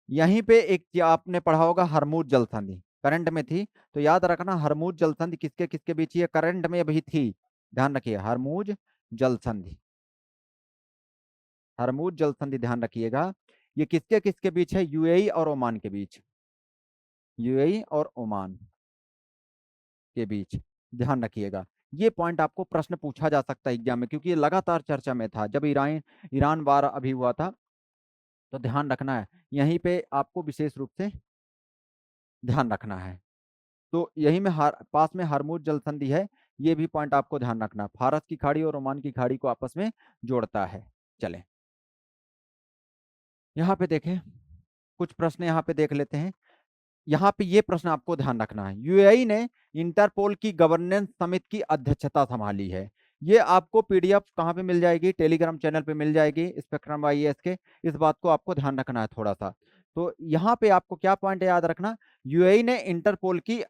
यहीं पे एक आपने पढ़ा होगा, हरमूज जल संधि करंट में थी, तो याद रखना, हरमूज जल संधि किसके किसके बीच ये करंट में भी थी, ध्यान रखिए, हरमूज जल संधि, हरमूज जल संधि, ध्यान रखिएगा। ये किसके किसके बीच है? यूएई और ओमान के बीच, यूएई और ओमान के बीच, ध्यान रखिएगा। ये पॉइंट आपको प्रश्न पूछा जा सकता है एग्जाम में, क्योंकि ये लगातार चर्चा में था जब ईरान ईरान वार अभी हुआ था। तो ध्यान रखना है, यहीं पे आपको विशेष रूप से ध्यान रखना है। तो यही में पास में हरमूज जल संधि है, ये भी पॉइंट आपको ध्यान रखना, फारस की खाड़ी और ओमान की खाड़ी को आपस में जोड़ता है। चले यहाँ पे देखें, कुछ प्रश्न यहाँ पे देख लेते हैं। यहाँ पे ये प्रश्न आपको ध्यान रखना है, यूएई ने इंटरपोल की गवर्नेंस समिति की अध्यक्षता संभाली है। ये आपको पीडीएफ कहाँ पे मिल जाएगी? टेलीग्राम चैनल पे मिल जाएगी, स्पेक्ट्रम आईएएस के। इस बात को आपको ध्यान रखना है थोड़ा सा। तो यहाँ पे आपको क्या पॉइंट याद रखना, यूएई ने इंटरपोल की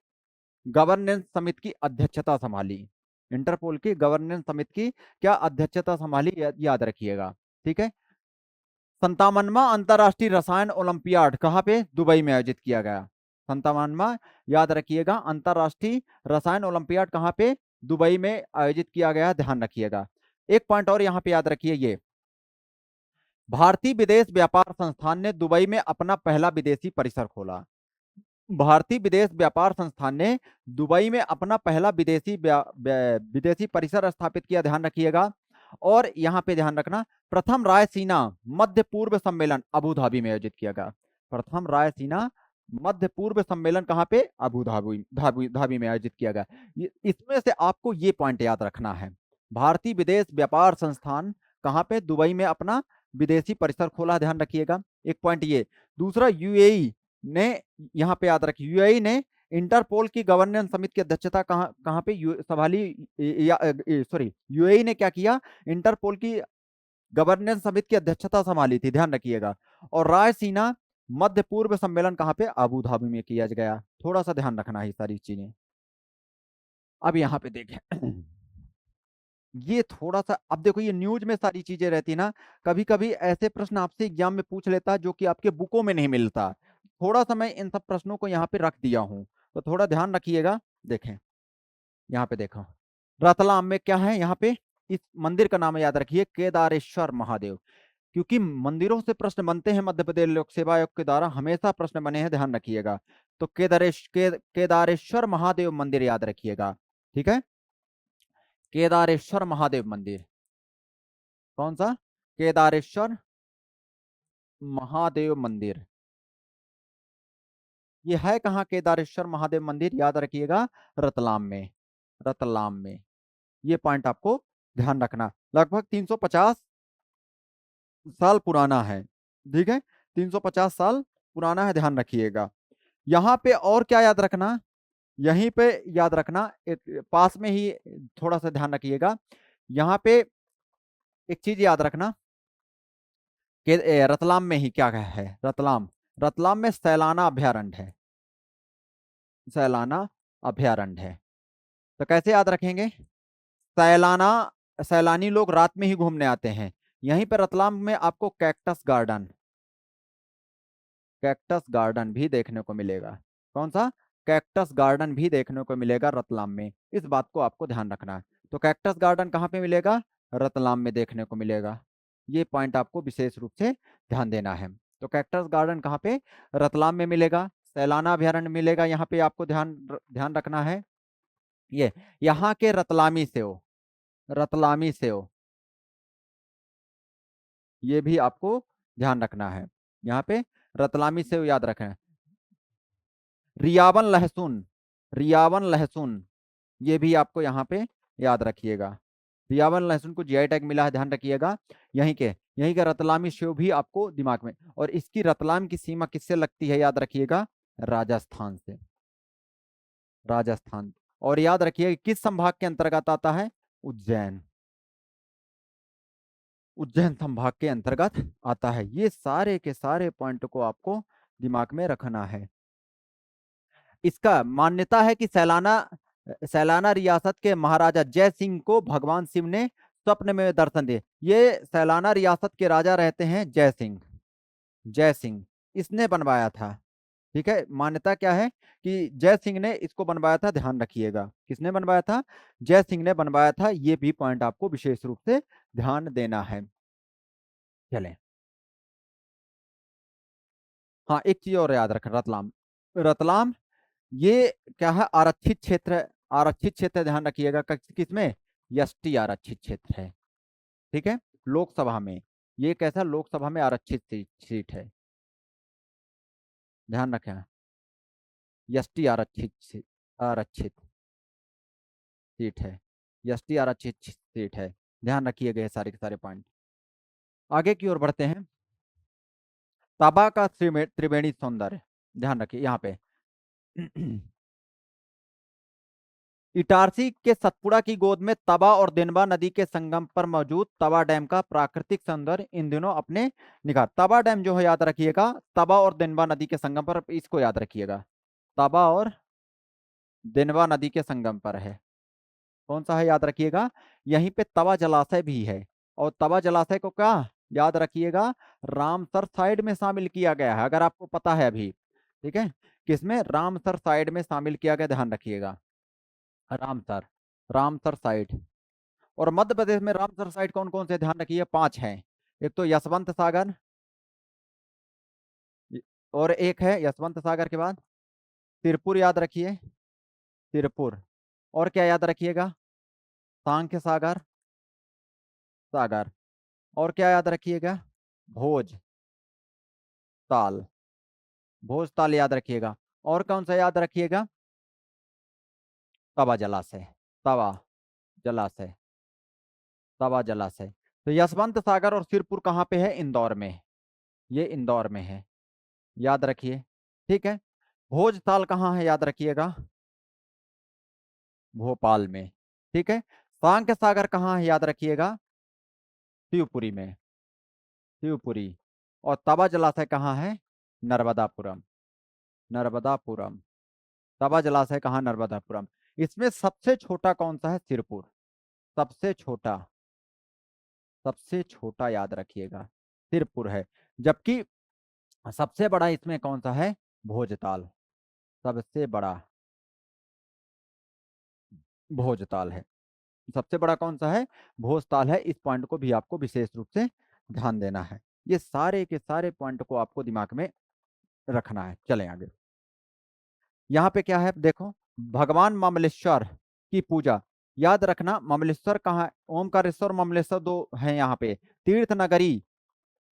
गवर्नेंस समिति की अध्यक्षता संभाली, इंटरपोल की गवर्नेंस समिति की क्या अध्यक्षता संभाली, याद रखिएगा। ठीक है, 57वां अंतरराष्ट्रीय रसायन ओलंपियाड कहाँ पे? दुबई में आयोजित किया गया। 57वां, याद रखिएगा, अंतरराष्ट्रीय रसायन ओलंपियाड कहाँ पे? दुबई में आयोजित किया गया, ध्यान रखिएगा। एक पॉइंट और यहाँ पे याद रखिए, ये भारतीय विदेश व्यापार संस्थान ने दुबई में अपना पहला विदेशी परिसर खोला। भारतीय विदेश व्यापार संस्थान ने दुबई में अपना पहला विदेशी परिसर स्थापित किया, ध्यान रखिएगा। और यहाँ पे ध्यान रखना, प्रथम रायसीना मध्य पूर्व सम्मेलन अबू धाबी में आयोजित किया गया। प्रथम रायसीना मध्य पूर्व सम्मेलन कहाँ पे? अबू धाबी धाबी धाबी में आयोजित किया गया। इसमें से आपको ये पॉइंट याद रखना है, भारतीय विदेश व्यापार संस्थान कहाँ पे, दुबई में अपना विदेशी परिसर खोला, ध्यान रखिएगा, एक पॉइंट ये। दूसरा, यूएई ने, यहाँ पे याद रखिए, यूएई ने इंटरपोल की गवर्नेंस समिति की अध्यक्षता कहाँ कहाँ पे संभाली, सॉरी, यूएई ने क्या किया, इंटरपोल की गवर्नेंस समिति की अध्यक्षता संभाली थी, ध्यान रखिएगा। और रायसीना मध्य पूर्व सम्मेलन कहाँ पे, अबू धाबी में किया गया। थोड़ा सा ध्यान रखना है सारी चीजें। अब यहाँ पे देखें ये थोड़ा सा, अब देखो ये न्यूज में सारी चीजें रहती ना, कभी कभी ऐसे प्रश्न आपसे एग्जाम में पूछ लेता जो कि आपके बुकों में नहीं मिलता। थोड़ा सा मैं इन सब प्रश्नों को यहाँ पे रख दिया हूं, तो थोड़ा ध्यान रखिएगा। देखें यहाँ पे देखो, रतलाम में क्या है, यहाँ पे इस मंदिर का नाम याद रखिए, केदारेश्वर महादेव। क्योंकि मंदिरों से प्रश्न बनते हैं मध्य प्रदेश लोक सेवा आयोग के द्वारा, हमेशा प्रश्न बने हैं, ध्यान रखिएगा। तो केदारेश्वर महादेव मंदिर याद रखिएगा, ठीक है। केदारेश्वर महादेव मंदिर, कौन सा, केदारेश्वर महादेव मंदिर, ये है कहाँ केदारेश्वर महादेव मंदिर, याद रखिएगा, रतलाम में, रतलाम में। ये पॉइंट आपको ध्यान रखना, लगभग 350 साल पुराना है, ठीक है, 350 साल पुराना है, ध्यान रखिएगा। यहाँ पे और क्या याद रखना, यहीं पे याद रखना, एक पास में ही, थोड़ा सा ध्यान रखिएगा। यहाँ पे एक चीज याद रखना कि रतलाम में ही क्या है, रतलाम, रतलाम में सैलाना अभ्यारण्य है, सैलाना अभ्यारण्य है। तो कैसे याद रखेंगे, सैलाना, सैलानी लोग रात में ही घूमने आते हैं। यहीं पर रतलाम में आपको कैक्टस गार्डन, कैक्टस गार्डन भी देखने को मिलेगा। कौन सा, कैक्टस गार्डन भी देखने को मिलेगा रतलाम में, इस बात को आपको ध्यान रखना है। तो कैक्टस गार्डन कहाँ पे मिलेगा, रतलाम में देखने को मिलेगा। ये पॉइंट आपको विशेष रूप से ध्यान देना है। तो कैक्टस गार्डन कहाँ पे, रतलाम में मिलेगा। सैलाना अभ्यारण्य मिलेगा, यहाँ पे आपको ध्यान ध्यान रखना है। ये यहाँ के रतलामी सेव, रतलामी सेव, ये भी आपको ध्यान रखना है। यहाँ पे रतलामी सेव याद रखें। रियावन लहसुन, रियावन लहसुन, ये भी आपको यहाँ पे याद रखिएगा। रियावन लहसुन को जीआई टैग मिला है, ध्यान रखिएगा। यहीं के रतलामी सेव भी आपको दिमाग में, और इसकी रतलाम की सीमा किससे लगती है, याद रखिएगा, राजस्थान से, राजस्थान। और याद रखिएगा किस संभाग के अंतर्गत आता है, उज्जैन, उज्जैन संभाग के अंतर्गत आता है। ये सारे के सारे पॉइंट को आपको दिमाग में रखना है। इसका मान्यता है कि सैलाना, सैलाना रियासत के महाराजा जय सिंह को भगवान शिव ने स्वप्न में दर्शन दिए। ये सैलाना रियासत के राजा रहते हैं जय सिंह, जय सिंह, इसने बनवाया था, ठीक है। मान्यता क्या है कि जय सिंह ने इसको बनवाया था, ध्यान रखिएगा, किसने बनवाया था, जय सिंह ने बनवाया था। ये भी पॉइंट आपको विशेष रूप से ध्यान देना है। चलें, हाँ एक चीज और याद रखें, रतलाम, रतलाम ये क्या है, आरक्षित क्षेत्र, आरक्षित क्षेत्र, ध्यान रखिएगा, किसमें, एसटी आरक्षित क्षेत्र है, ठीक है, लोकसभा में। ये कैसा, लोकसभा में आरक्षित सीट है, ध्यान रखें, एसटी आरक्षित आरक्षित सीट है, एसटी आरक्षित सीट है, ध्यान रखिएगा ये सारे के सारे पॉइंट। आगे की ओर बढ़ते हैं। तबा का त्रिवेणी सौंदर्य, ध्यान रखिए यहाँ पे इटारसी के सतपुड़ा की गोद में तवा और देनवा नदी के संगम पर मौजूद तवा डैम का प्राकृतिक सौंदर्य इन दिनों अपने निखार। तवा डैम जो है याद रखिएगा, तवा और देनवा नदी के संगम पर, इसको याद रखिएगा, तवा और देनवा नदी के संगम पर है। कौन सा है, याद रखिएगा, यहीं पे तवा जलाशय भी है। और तवा जलाशय को क्या याद रखिएगा, रामसर साइड में शामिल किया गया है, अगर आपको पता है अभी, ठीक है, किसमें, रामसर साइड में शामिल किया गया, ध्यान रखिएगा, रामसर, रामसर साइड। और मध्य प्रदेश में रामसर साइट कौन कौन से, ध्यान रखिए, 5 हैं। एक तो यशवंत सागर, और एक है यशवंत सागर के बाद तिरपुर, याद रखिए, तिरपुर। और क्या याद रखिएगा, सांख्य सागर, सागर। और क्या याद रखिएगा, भोज ताल, भोज ताल याद रखिएगा। और कौन सा याद रखिएगा, तवा जलाशय, तवा जलाशय। तवा जलाशय। तो यशवंत सागर और सिरपुर कहाँ पे है? इंदौर में। ये इंदौर में है, याद रखिए। ठीक है। भोजताल कहाँ है? याद रखिएगा, भोपाल में। ठीक है। सांख्य सागर कहाँ है? याद रखिएगा, शिवपुरी में, शिवपुरी। और तवा जलाशय कहाँ है? नर्मदापुरम, नर्मदापुरम। तवा जलाशय कहाँ? नर्मदापुरम। इसमें सबसे छोटा कौन सा है? सिरपुर, सबसे छोटा, सबसे छोटा याद रखिएगा सिरपुर है। जबकि सबसे बड़ा इसमें कौन सा है? भोजताल, सबसे बड़ा भोजताल है। सबसे बड़ा कौन सा है? भोजताल है। इस पॉइंट को भी आपको विशेष रूप से ध्यान देना है। ये सारे के सारे पॉइंट को आपको दिमाग में रखना है। चलें आगे। यहाँ पे क्या है देखो, भगवान ममलेश्वर की पूजा। याद रखना, ममलेश्वर कहाँ है? ओमकारेश्वर ममलेश्वर दो है यहाँ पे। तीर्थ नगरी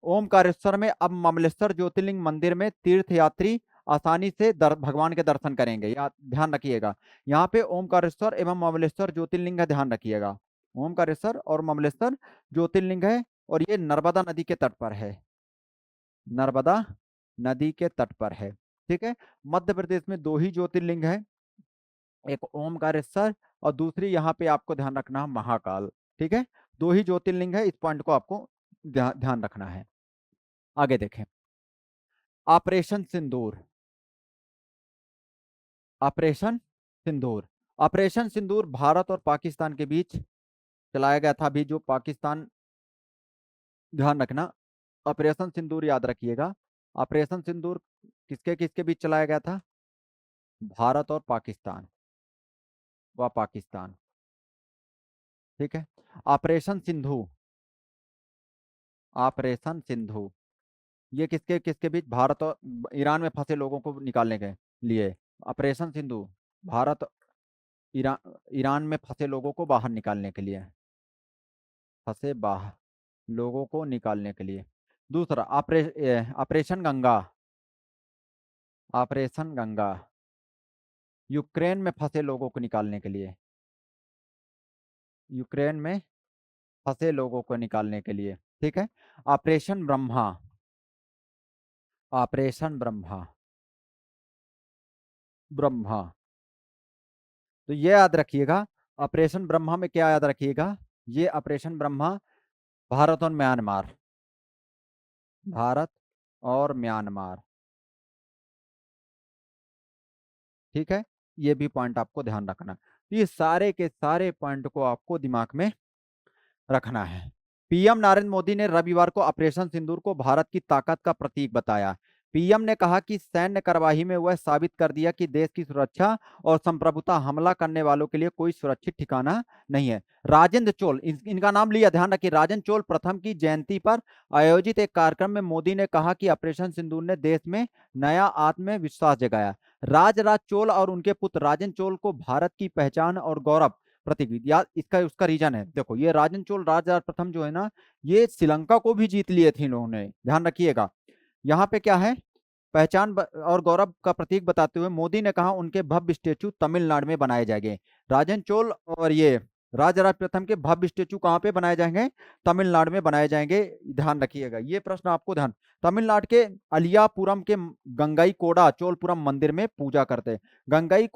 ओमकारेश्वर में अब ममलेश्वर ज्योतिर्लिंग मंदिर में तीर्थयात्री आसानी से भगवान के दर्शन करेंगे। याद ध्यान रखिएगा, यहाँ पे ओमकारेश्वर एवं ममलेश्वर ज्योतिर्लिंग है, ध्यान रखिएगा। ओमकारेश्वर और ममलेश्वर ज्योतिर्लिंग है, और ये नर्मदा नदी के तट पर है, नर्मदा नदी के तट पर है। ठीक है। मध्य प्रदेश में दो ही ज्योतिर्लिंग है, एक ओमकारेश्वर और दूसरी यहाँ पे आपको ध्यान रखना महाकाल। ठीक है। दो ही ज्योतिर्लिंग है, इस पॉइंट को आपको ध्यान रखना है। आगे देखें, ऑपरेशन सिंदूर, ऑपरेशन सिंदूर। ऑपरेशन सिंदूर भारत और पाकिस्तान के बीच चलाया गया था। अभी जो पाकिस्तान, ध्यान रखना, ऑपरेशन सिंदूर याद रखिएगा। ऑपरेशन सिंदूर किसके किसके बीच चलाया गया था? भारत और पाकिस्तान, व पाकिस्तान। ठीक है। ऑपरेशन सिंधु, ऑपरेशन सिंधु ये किसके किसके बीच? भारत और ईरान में फंसे लोगों को निकालने के लिए। Operation Sindhu Bharat, Iran, Iran में फंसे लोगों को बाहर निकालने के लिए, फंसे बाहर लोगों को निकालने के लिए। दूसरा operation Ganga, operation Ganga Ukraine में फंसे लोगों को निकालने के लिए, यूक्रेन में फंसे लोगों को निकालने के लिए। ठीक है। Operation Brahma, operation Brahma, Brahma. तो ये याद रखिएगा, ऑपरेशन ब्रह्मा में क्या याद रखिएगा? ये ऑपरेशन ब्रह्मा भारत और म्यांमार, भारत और म्यांमार। ठीक है। ये भी पॉइंट आपको ध्यान रखना। तो ये सारे के सारे पॉइंट को आपको दिमाग में रखना है। पीएम नरेंद्र मोदी ने रविवार को ऑपरेशन सिंदूर को भारत की ताकत का प्रतीक बताया। पीएम ने कहा कि सैन्य कार्यवाही में वह साबित कर दिया कि देश की सुरक्षा और संप्रभुता हमला करने वालों के लिए कोई सुरक्षित ठिकाना नहीं है। राजेंद्र चोल, इनका नाम लिया, ध्यान रखिए, राजेंद्र चोल प्रथम की जयंती पर आयोजित एक कार्यक्रम में मोदी ने कहा कि ऑपरेशन सिंदूर ने देश में नया आत्मविश्वास जगाया। राजराज चोल और उनके पुत्र राजेंद्र चोल को भारत की पहचान और गौरव प्रतीक, या इसका उसका रीजन है। देखो, ये राजन चोल राजराज प्रथम जो है ना, ये श्रीलंका को भी जीत लिए थे इन्होंने, ध्यान रखिएगा। यहाँ पे क्या है? पहचान और गौरव का प्रतीक बताते हुए मोदी ने कहा उनके भव्य स्टेचू तमिलनाडु में बनाए जाएंगे। राजन चोल और ये राजराज प्रथम के भव्य स्टेचू कहाँ पे बनाए जाएंगे? तमिलनाडु में बनाए जाएंगे, ध्यान रखिएगा। ये प्रश्न आपको ध्यान, तमिलनाडु के अलियापुरम के गंगाई कोडा चोलपुरम मंदिर में पूजा करते। गंगाई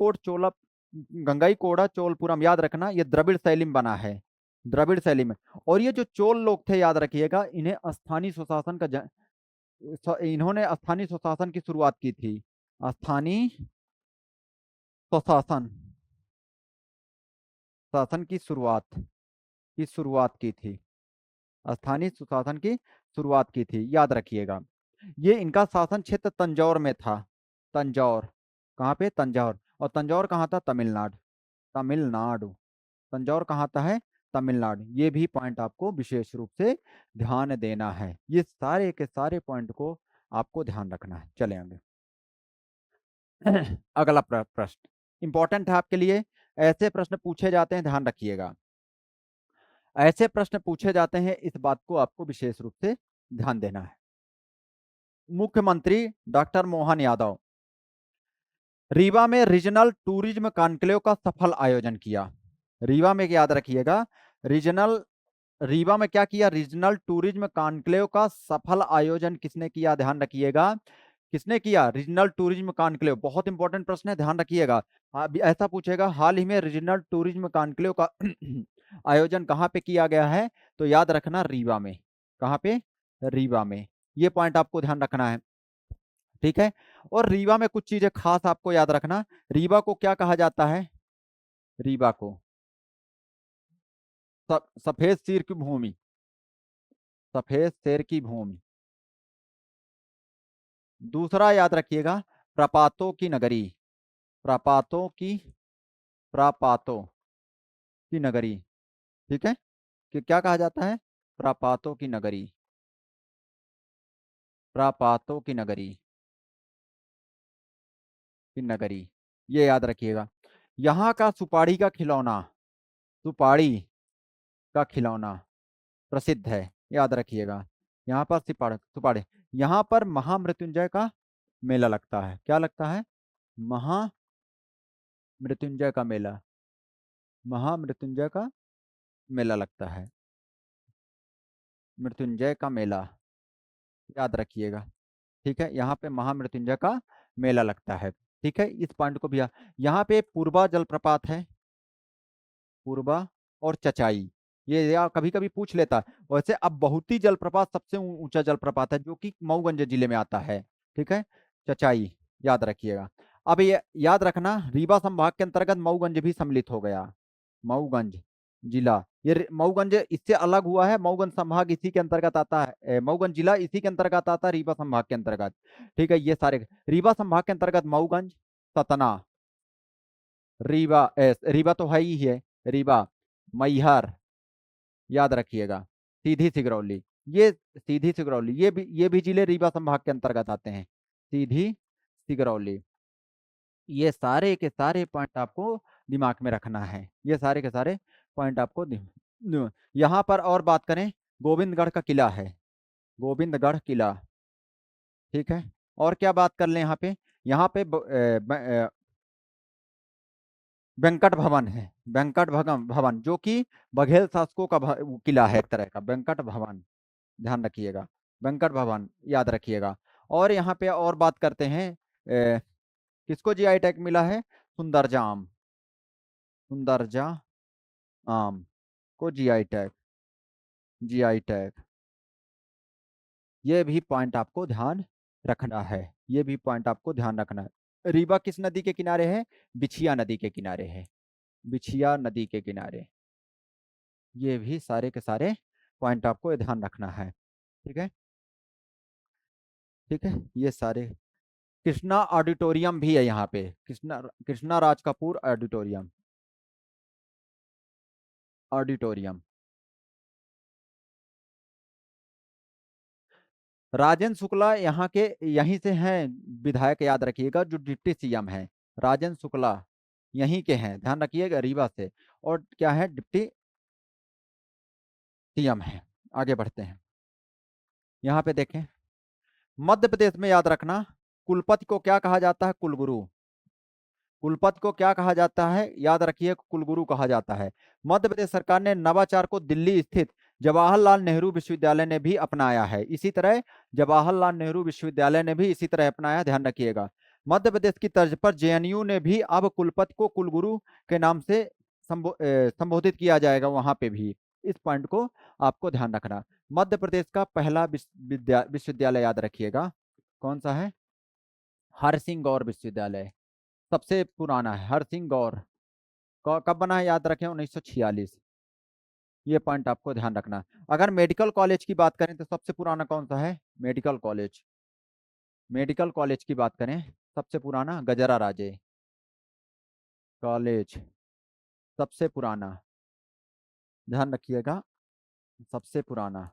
कोड़ा चोलपुरम, याद रखना, ये द्रविड़ शैली में बना है, द्रविड़ शैली में। और ये जो चोल लोग थे, याद रखिएगा, इन्हें स्थानीय स्वशासन का इन्होंने स्थानीय स्वशासन की शुरुआत की थी, स्थानीय स्वशासन, शासन की शुरुआत की थी, स्थानीय सुशासन की शुरुआत की थी, याद रखिएगा। ये इनका शासन क्षेत्र तंजौर में था, तंजौर, कहाँ पे? तंजौर। और तंजौर कहाँ था? तमिलनाडु, तमिलनाडु। तंजौर कहाँ था? है तमिलनाडु। ये भी पॉइंट आपको विशेष रूप से ध्यान देना है। ये सारे के सारे पॉइंट को आपको ध्यान रखना है। चले आगे। अगला प्रश्न इंपॉर्टेंट है आपके लिए, ऐसे प्रश्न पूछे जाते हैं, ध्यान रखिएगा। ऐसे प्रश्न पूछे जाते हैं, इस बात को आपको विशेष रूप से ध्यान देना है। मुख्यमंत्री डॉक्टर मोहन यादव रीवा में रीजनल टूरिज्म कॉन्क्लेव का सफल आयोजन किया। रीवा में याद रखिएगा, रीजनल रीवा में क्या किया, रीजनल टूरिज्म कॉन्क्लेव का सफल आयोजन किसने किया, ध्यान रखिएगा, किसने किया, रीजनल टूरिज्म कॉन्क्लेव, बहुत इंपॉर्टेंट प्रश्न है, ध्यान रखिएगा। अभी ऐसा पूछेगा हाल ही में रीजनल टूरिज्म कॉन्क्लेव का आयोजन कहाँ पे किया गया है, तो याद रखना रीवा में, कहाँ पे, रीवा में, ये पॉइंट आपको ध्यान रखना है, ठीक है। और रीवा में कुछ चीजें खास आपको याद रखना, रीवा को क्या कहा जाता है, रीवा को सफेद शेर की भूमि, सफेद शेर की भूमि। दूसरा याद रखिएगा, प्रपातों की नगरी, प्रपातों की, प्रपातों की नगरी, ठीक है, कि क्या कहा जाता है, प्रपातों की नगरी, प्रपातों की नगरी, की नगरी, ये याद रखिएगा। यहाँ का सुपाड़ी का खिलौना, सुपाड़ी का खिलौना प्रसिद्ध है, याद रखिएगा। यहाँ पर सुपाड़ी, सुपाड़ी, यहाँ पर महामृत्युंजय का मेला लगता है, क्या लगता है, महामृत्युंजय का मेला, महामृत्युंजय का मेला लगता है, मृत्युंजय का मेला, याद रखिएगा, ठीक है, यहाँ पे महामृत्युंजय का मेला लगता है, ठीक है, इस पॉइंट को भी यहाँ पे पूर्वा जलप्रपात है, पूर्वा और चचाई, ये या कभी कभी पूछ लेता है। वैसे अब बहुती जलप्रपात सबसे ऊंचा जलप्रपात है जो कि मऊगंज जिले में आता है, ठीक है, चचाई, याद रखिएगा। अब ये याद रखना, रीवा संभाग के अंतर्गत मऊगंज भी सम्मिलित हो गया, मऊगंज जिला, ये मऊगंज इससे अलग हुआ है, मऊगंज संभाग इसी के अंतर्गत आता है, मऊगंज जिला इसी के अंतर्गत आता है, रीवा संभाग के अंतर्गत, ठीक है, ये सारे रीवा संभाग के अंतर्गत मऊगंज, सतना, रीवा, रीवा तो है ही है, रीवा, मैहर, याद रखिएगा, सीधी सिगरौली, ये सीधी सिगरौली, ये भी जिले रीवा संभाग के अंतर्गत आते हैं, सीधी सिगरौली, ये सारे के सारे पॉइंट आपको दिमाग में रखना है, ये सारे के सारे पॉइंट आपको यहाँ पर और बात करें, गोविंदगढ़ का किला है, गोविंदगढ़ किला, ठीक है, और क्या बात कर लें यहाँ पे, यहाँ पे वेंकट भवन है, वेंकट भवन भवन जो कि बघेल शासकों का किला है एक तरह का, वेंकट भवन, ध्यान रखिएगा, वेंकट भवन, याद रखिएगा। और यहाँ पे और बात करते हैं, किसको जीआई टैग मिला है, सुंदरजा आम, सुंदरजा आम को जीआई टैग, जीआई टैग, ये भी पॉइंट आपको ध्यान रखना है, ये भी पॉइंट आपको ध्यान रखना है। रीवा किस नदी के किनारे है, बिछिया नदी के किनारे है, बिछिया नदी के किनारे, ये भी सारे के सारे पॉइंट आपको ध्यान रखना है, ठीक है, ठीक है, ये सारे, कृष्णा ऑडिटोरियम भी है यहाँ पे, कृष्णा, कृष्णा राज कपूर ऑडिटोरियम, ऑडिटोरियम, राजेंद्र शुक्ला यहाँ के यहीं से हैं विधायक, याद रखिएगा, जो डिप्टी सीएम है, राजेंद्र शुक्ला यहीं के हैं, ध्यान रखिएगा, रीवा से, और क्या है, डिप्टी सीएम है। आगे बढ़ते हैं, यहाँ पे देखें, मध्य प्रदेश में याद रखना, कुलपति को क्या कहा जाता है, कुलगुरु, कुलपति को क्या कहा जाता है, याद रखिए, कुलगुरु कहा जाता है। मध्य प्रदेश सरकार ने नवाचार को दिल्ली स्थित जवाहरलाल नेहरू विश्वविद्यालय ने भी अपनाया है, इसी तरह जवाहरलाल नेहरू विश्वविद्यालय ने भी इसी तरह अपनाया, ध्यान रखिएगा। मध्य प्रदेश की तर्ज पर जेएनयू ने भी अब कुलपति को कुलगुरु के नाम से संबोधित किया जाएगा, वहां पे भी, इस पॉइंट को आपको ध्यान रखना। मध्य प्रदेश का पहला विश्वविद्यालय याद रखिएगा, कौन सा है, हरसिंह गौर विश्वविद्यालय, सबसे पुराना है, हरसिंह गौर, कब बना है, याद रखें, 1946, ये पॉइंट आपको ध्यान रखना। अगर मेडिकल कॉलेज की बात करें तो सबसे पुराना कौन सा है, मेडिकल कॉलेज, मेडिकल कॉलेज की बात करें, सबसे पुराना गजरा राजे कॉलेज, सबसे पुराना, ध्यान रखिएगा, सबसे पुराना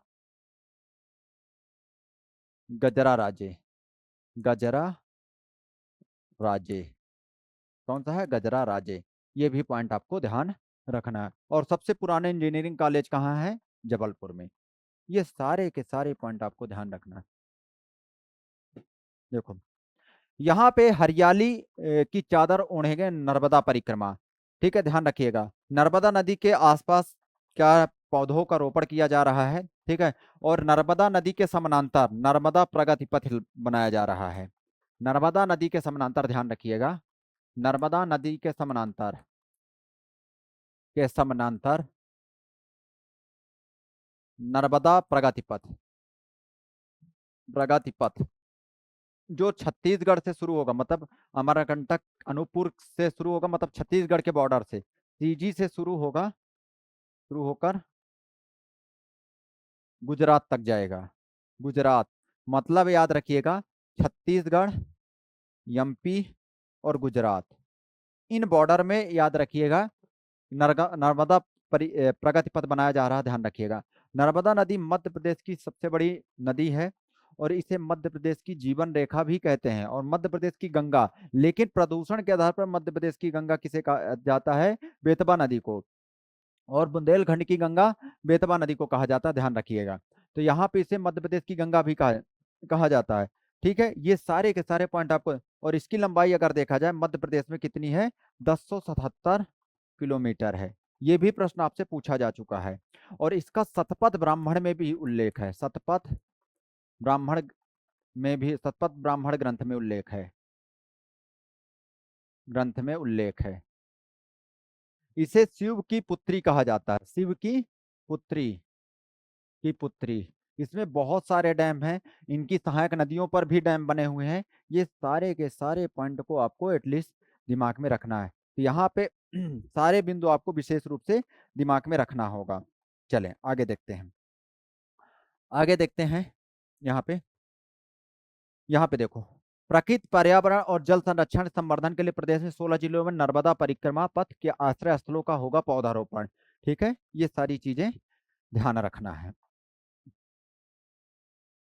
गजरा राजे, गजरा राजे, कौन सा है, गजरा राजे, ये भी पॉइंट आपको ध्यान रखना है। और सबसे पुराने इंजीनियरिंग कॉलेज कहाँ है, जबलपुर में, ये सारे के सारे पॉइंट आपको ध्यान रखना है। देखो, यहाँ पे हरियाली की चादर ओढ़ेंगे नर्मदा परिक्रमा, ठीक है, ध्यान रखिएगा, नर्मदा नदी के आसपास क्या पौधों का रोपण किया जा रहा है, ठीक है। और नर्मदा नदी के समानांतर नर्मदा प्रगति पथ बनाया जा रहा है। नर्मदा नदी के समानांतर, ध्यान रखिएगा, नर्मदा नदी के समानांतर नर्मदा प्रगति पथ जो छत्तीसगढ़ से शुरू होगा, मतलब अमरकंटक अनूपपुर से शुरू होगा, मतलब छत्तीसगढ़ के बॉर्डर से सीजी से शुरू होगा, शुरू होकर गुजरात तक जाएगा। गुजरात, मतलब याद रखिएगा, छत्तीसगढ़, एमपी और गुजरात, इन बॉर्डर में याद रखिएगा नर्मदा प्रगति पथ बनाया जा रहा है, ध्यान रखिएगा। नर्मदा नदी मध्य प्रदेश की सबसे बड़ी नदी है और इसे मध्य प्रदेश की जीवन रेखा भी कहते हैं और मध्य प्रदेश की गंगा। लेकिन प्रदूषण के आधार पर मध्य प्रदेश की गंगा किसे कहा जाता है? बेतवा नदी को। और बुंदेलखंड की गंगा बेतवा नदी को कहा जाता है, ध्यान रखिएगा। तो यहाँ पे इसे मध्य प्रदेश की गंगा भी कहा जाता है, ठीक है। ये सारे के सारे पॉइंट आपको, और इसकी लंबाई अगर देखा जाए मध्य प्रदेश में कितनी है? 1077 किलोमीटर है। ये भी प्रश्न आपसे पूछा जा चुका है। और इसका शतपथ ब्राह्मण में भी उल्लेख है, ब्राह्मण शतपथ ब्राह्मण ग्रंथ में उल्लेख है। इसे शिव की पुत्री कहा जाता है, शिव की पुत्री। इसमें बहुत सारे डैम हैं, इनकी सहायक नदियों पर भी डैम बने हुए हैं। ये सारे के सारे पॉइंट को आपको एटलीस्ट दिमाग में रखना है। तो यहाँ पे सारे बिंदु आपको विशेष रूप से दिमाग में रखना होगा। चलें आगे देखते हैं, यहाँ पे देखो, प्रकृति पर्यावरण और जल संरक्षण संवर्धन के लिए प्रदेश में 16 जिलों में नर्मदा परिक्रमा पथ के आश्रय स्थलों का होगा पौधारोपण, ठीक है। ये सारी चीजें ध्यान रखना है।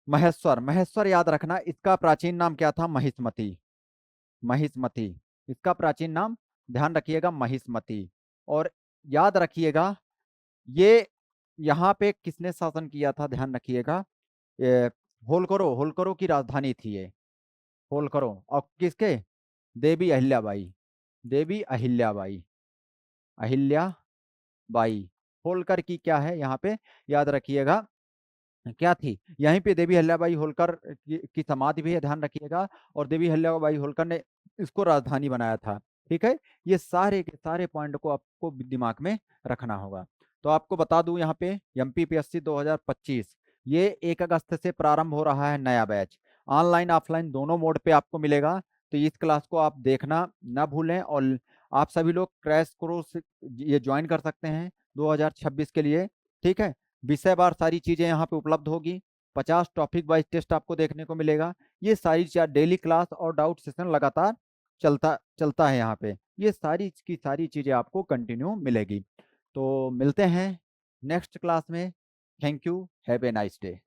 महेश्वर याद रखना, इसका प्राचीन नाम क्या था? महिष्मति, इसका प्राचीन नाम ध्यान रखिएगा, महिष्मति। और याद रखिएगा, ये यहाँ पे किसने शासन किया था? ध्यान रखिएगा, होलकरों की राजधानी थी ये, होलकरों। और किसके? देवी अहिल्याबाई। होलकर की क्या है यहाँ पे? याद रखिएगा, क्या थी? यहीं पे देवी अहिल्याबाई होलकर की समाधि भी है, ध्यान रखिएगा। और देवी अहिल्याबाई होलकर ने इसको राजधानी बनाया था, ठीक है। ये सारे के सारे पॉइंट को आपको दिमाग में रखना होगा। तो आपको बता दूं, यहाँ पे एमपीपीएससी 2025 ये 1 अगस्त से प्रारंभ हो रहा है नया बैच, ऑनलाइन ऑफलाइन दोनों मोड पे आपको मिलेगा। तो इस क्लास को आप देखना ना भूलें। और आप सभी लोग क्रैश कोर्स ये ज्वाइन कर सकते हैं 2026 के लिए, ठीक है। विषय बार सारी चीजें यहाँ पे उपलब्ध होगी, 50 टॉपिक वाइज टेस्ट आपको देखने को मिलेगा। ये सारी डेली क्लास और डाउट सेशन लगातार चलता है यहाँ पे। ये सारी की सारी चीजें आपको कंटिन्यू मिलेगी। तो मिलते हैं नेक्स्ट क्लास में। Thank you, have a nice day.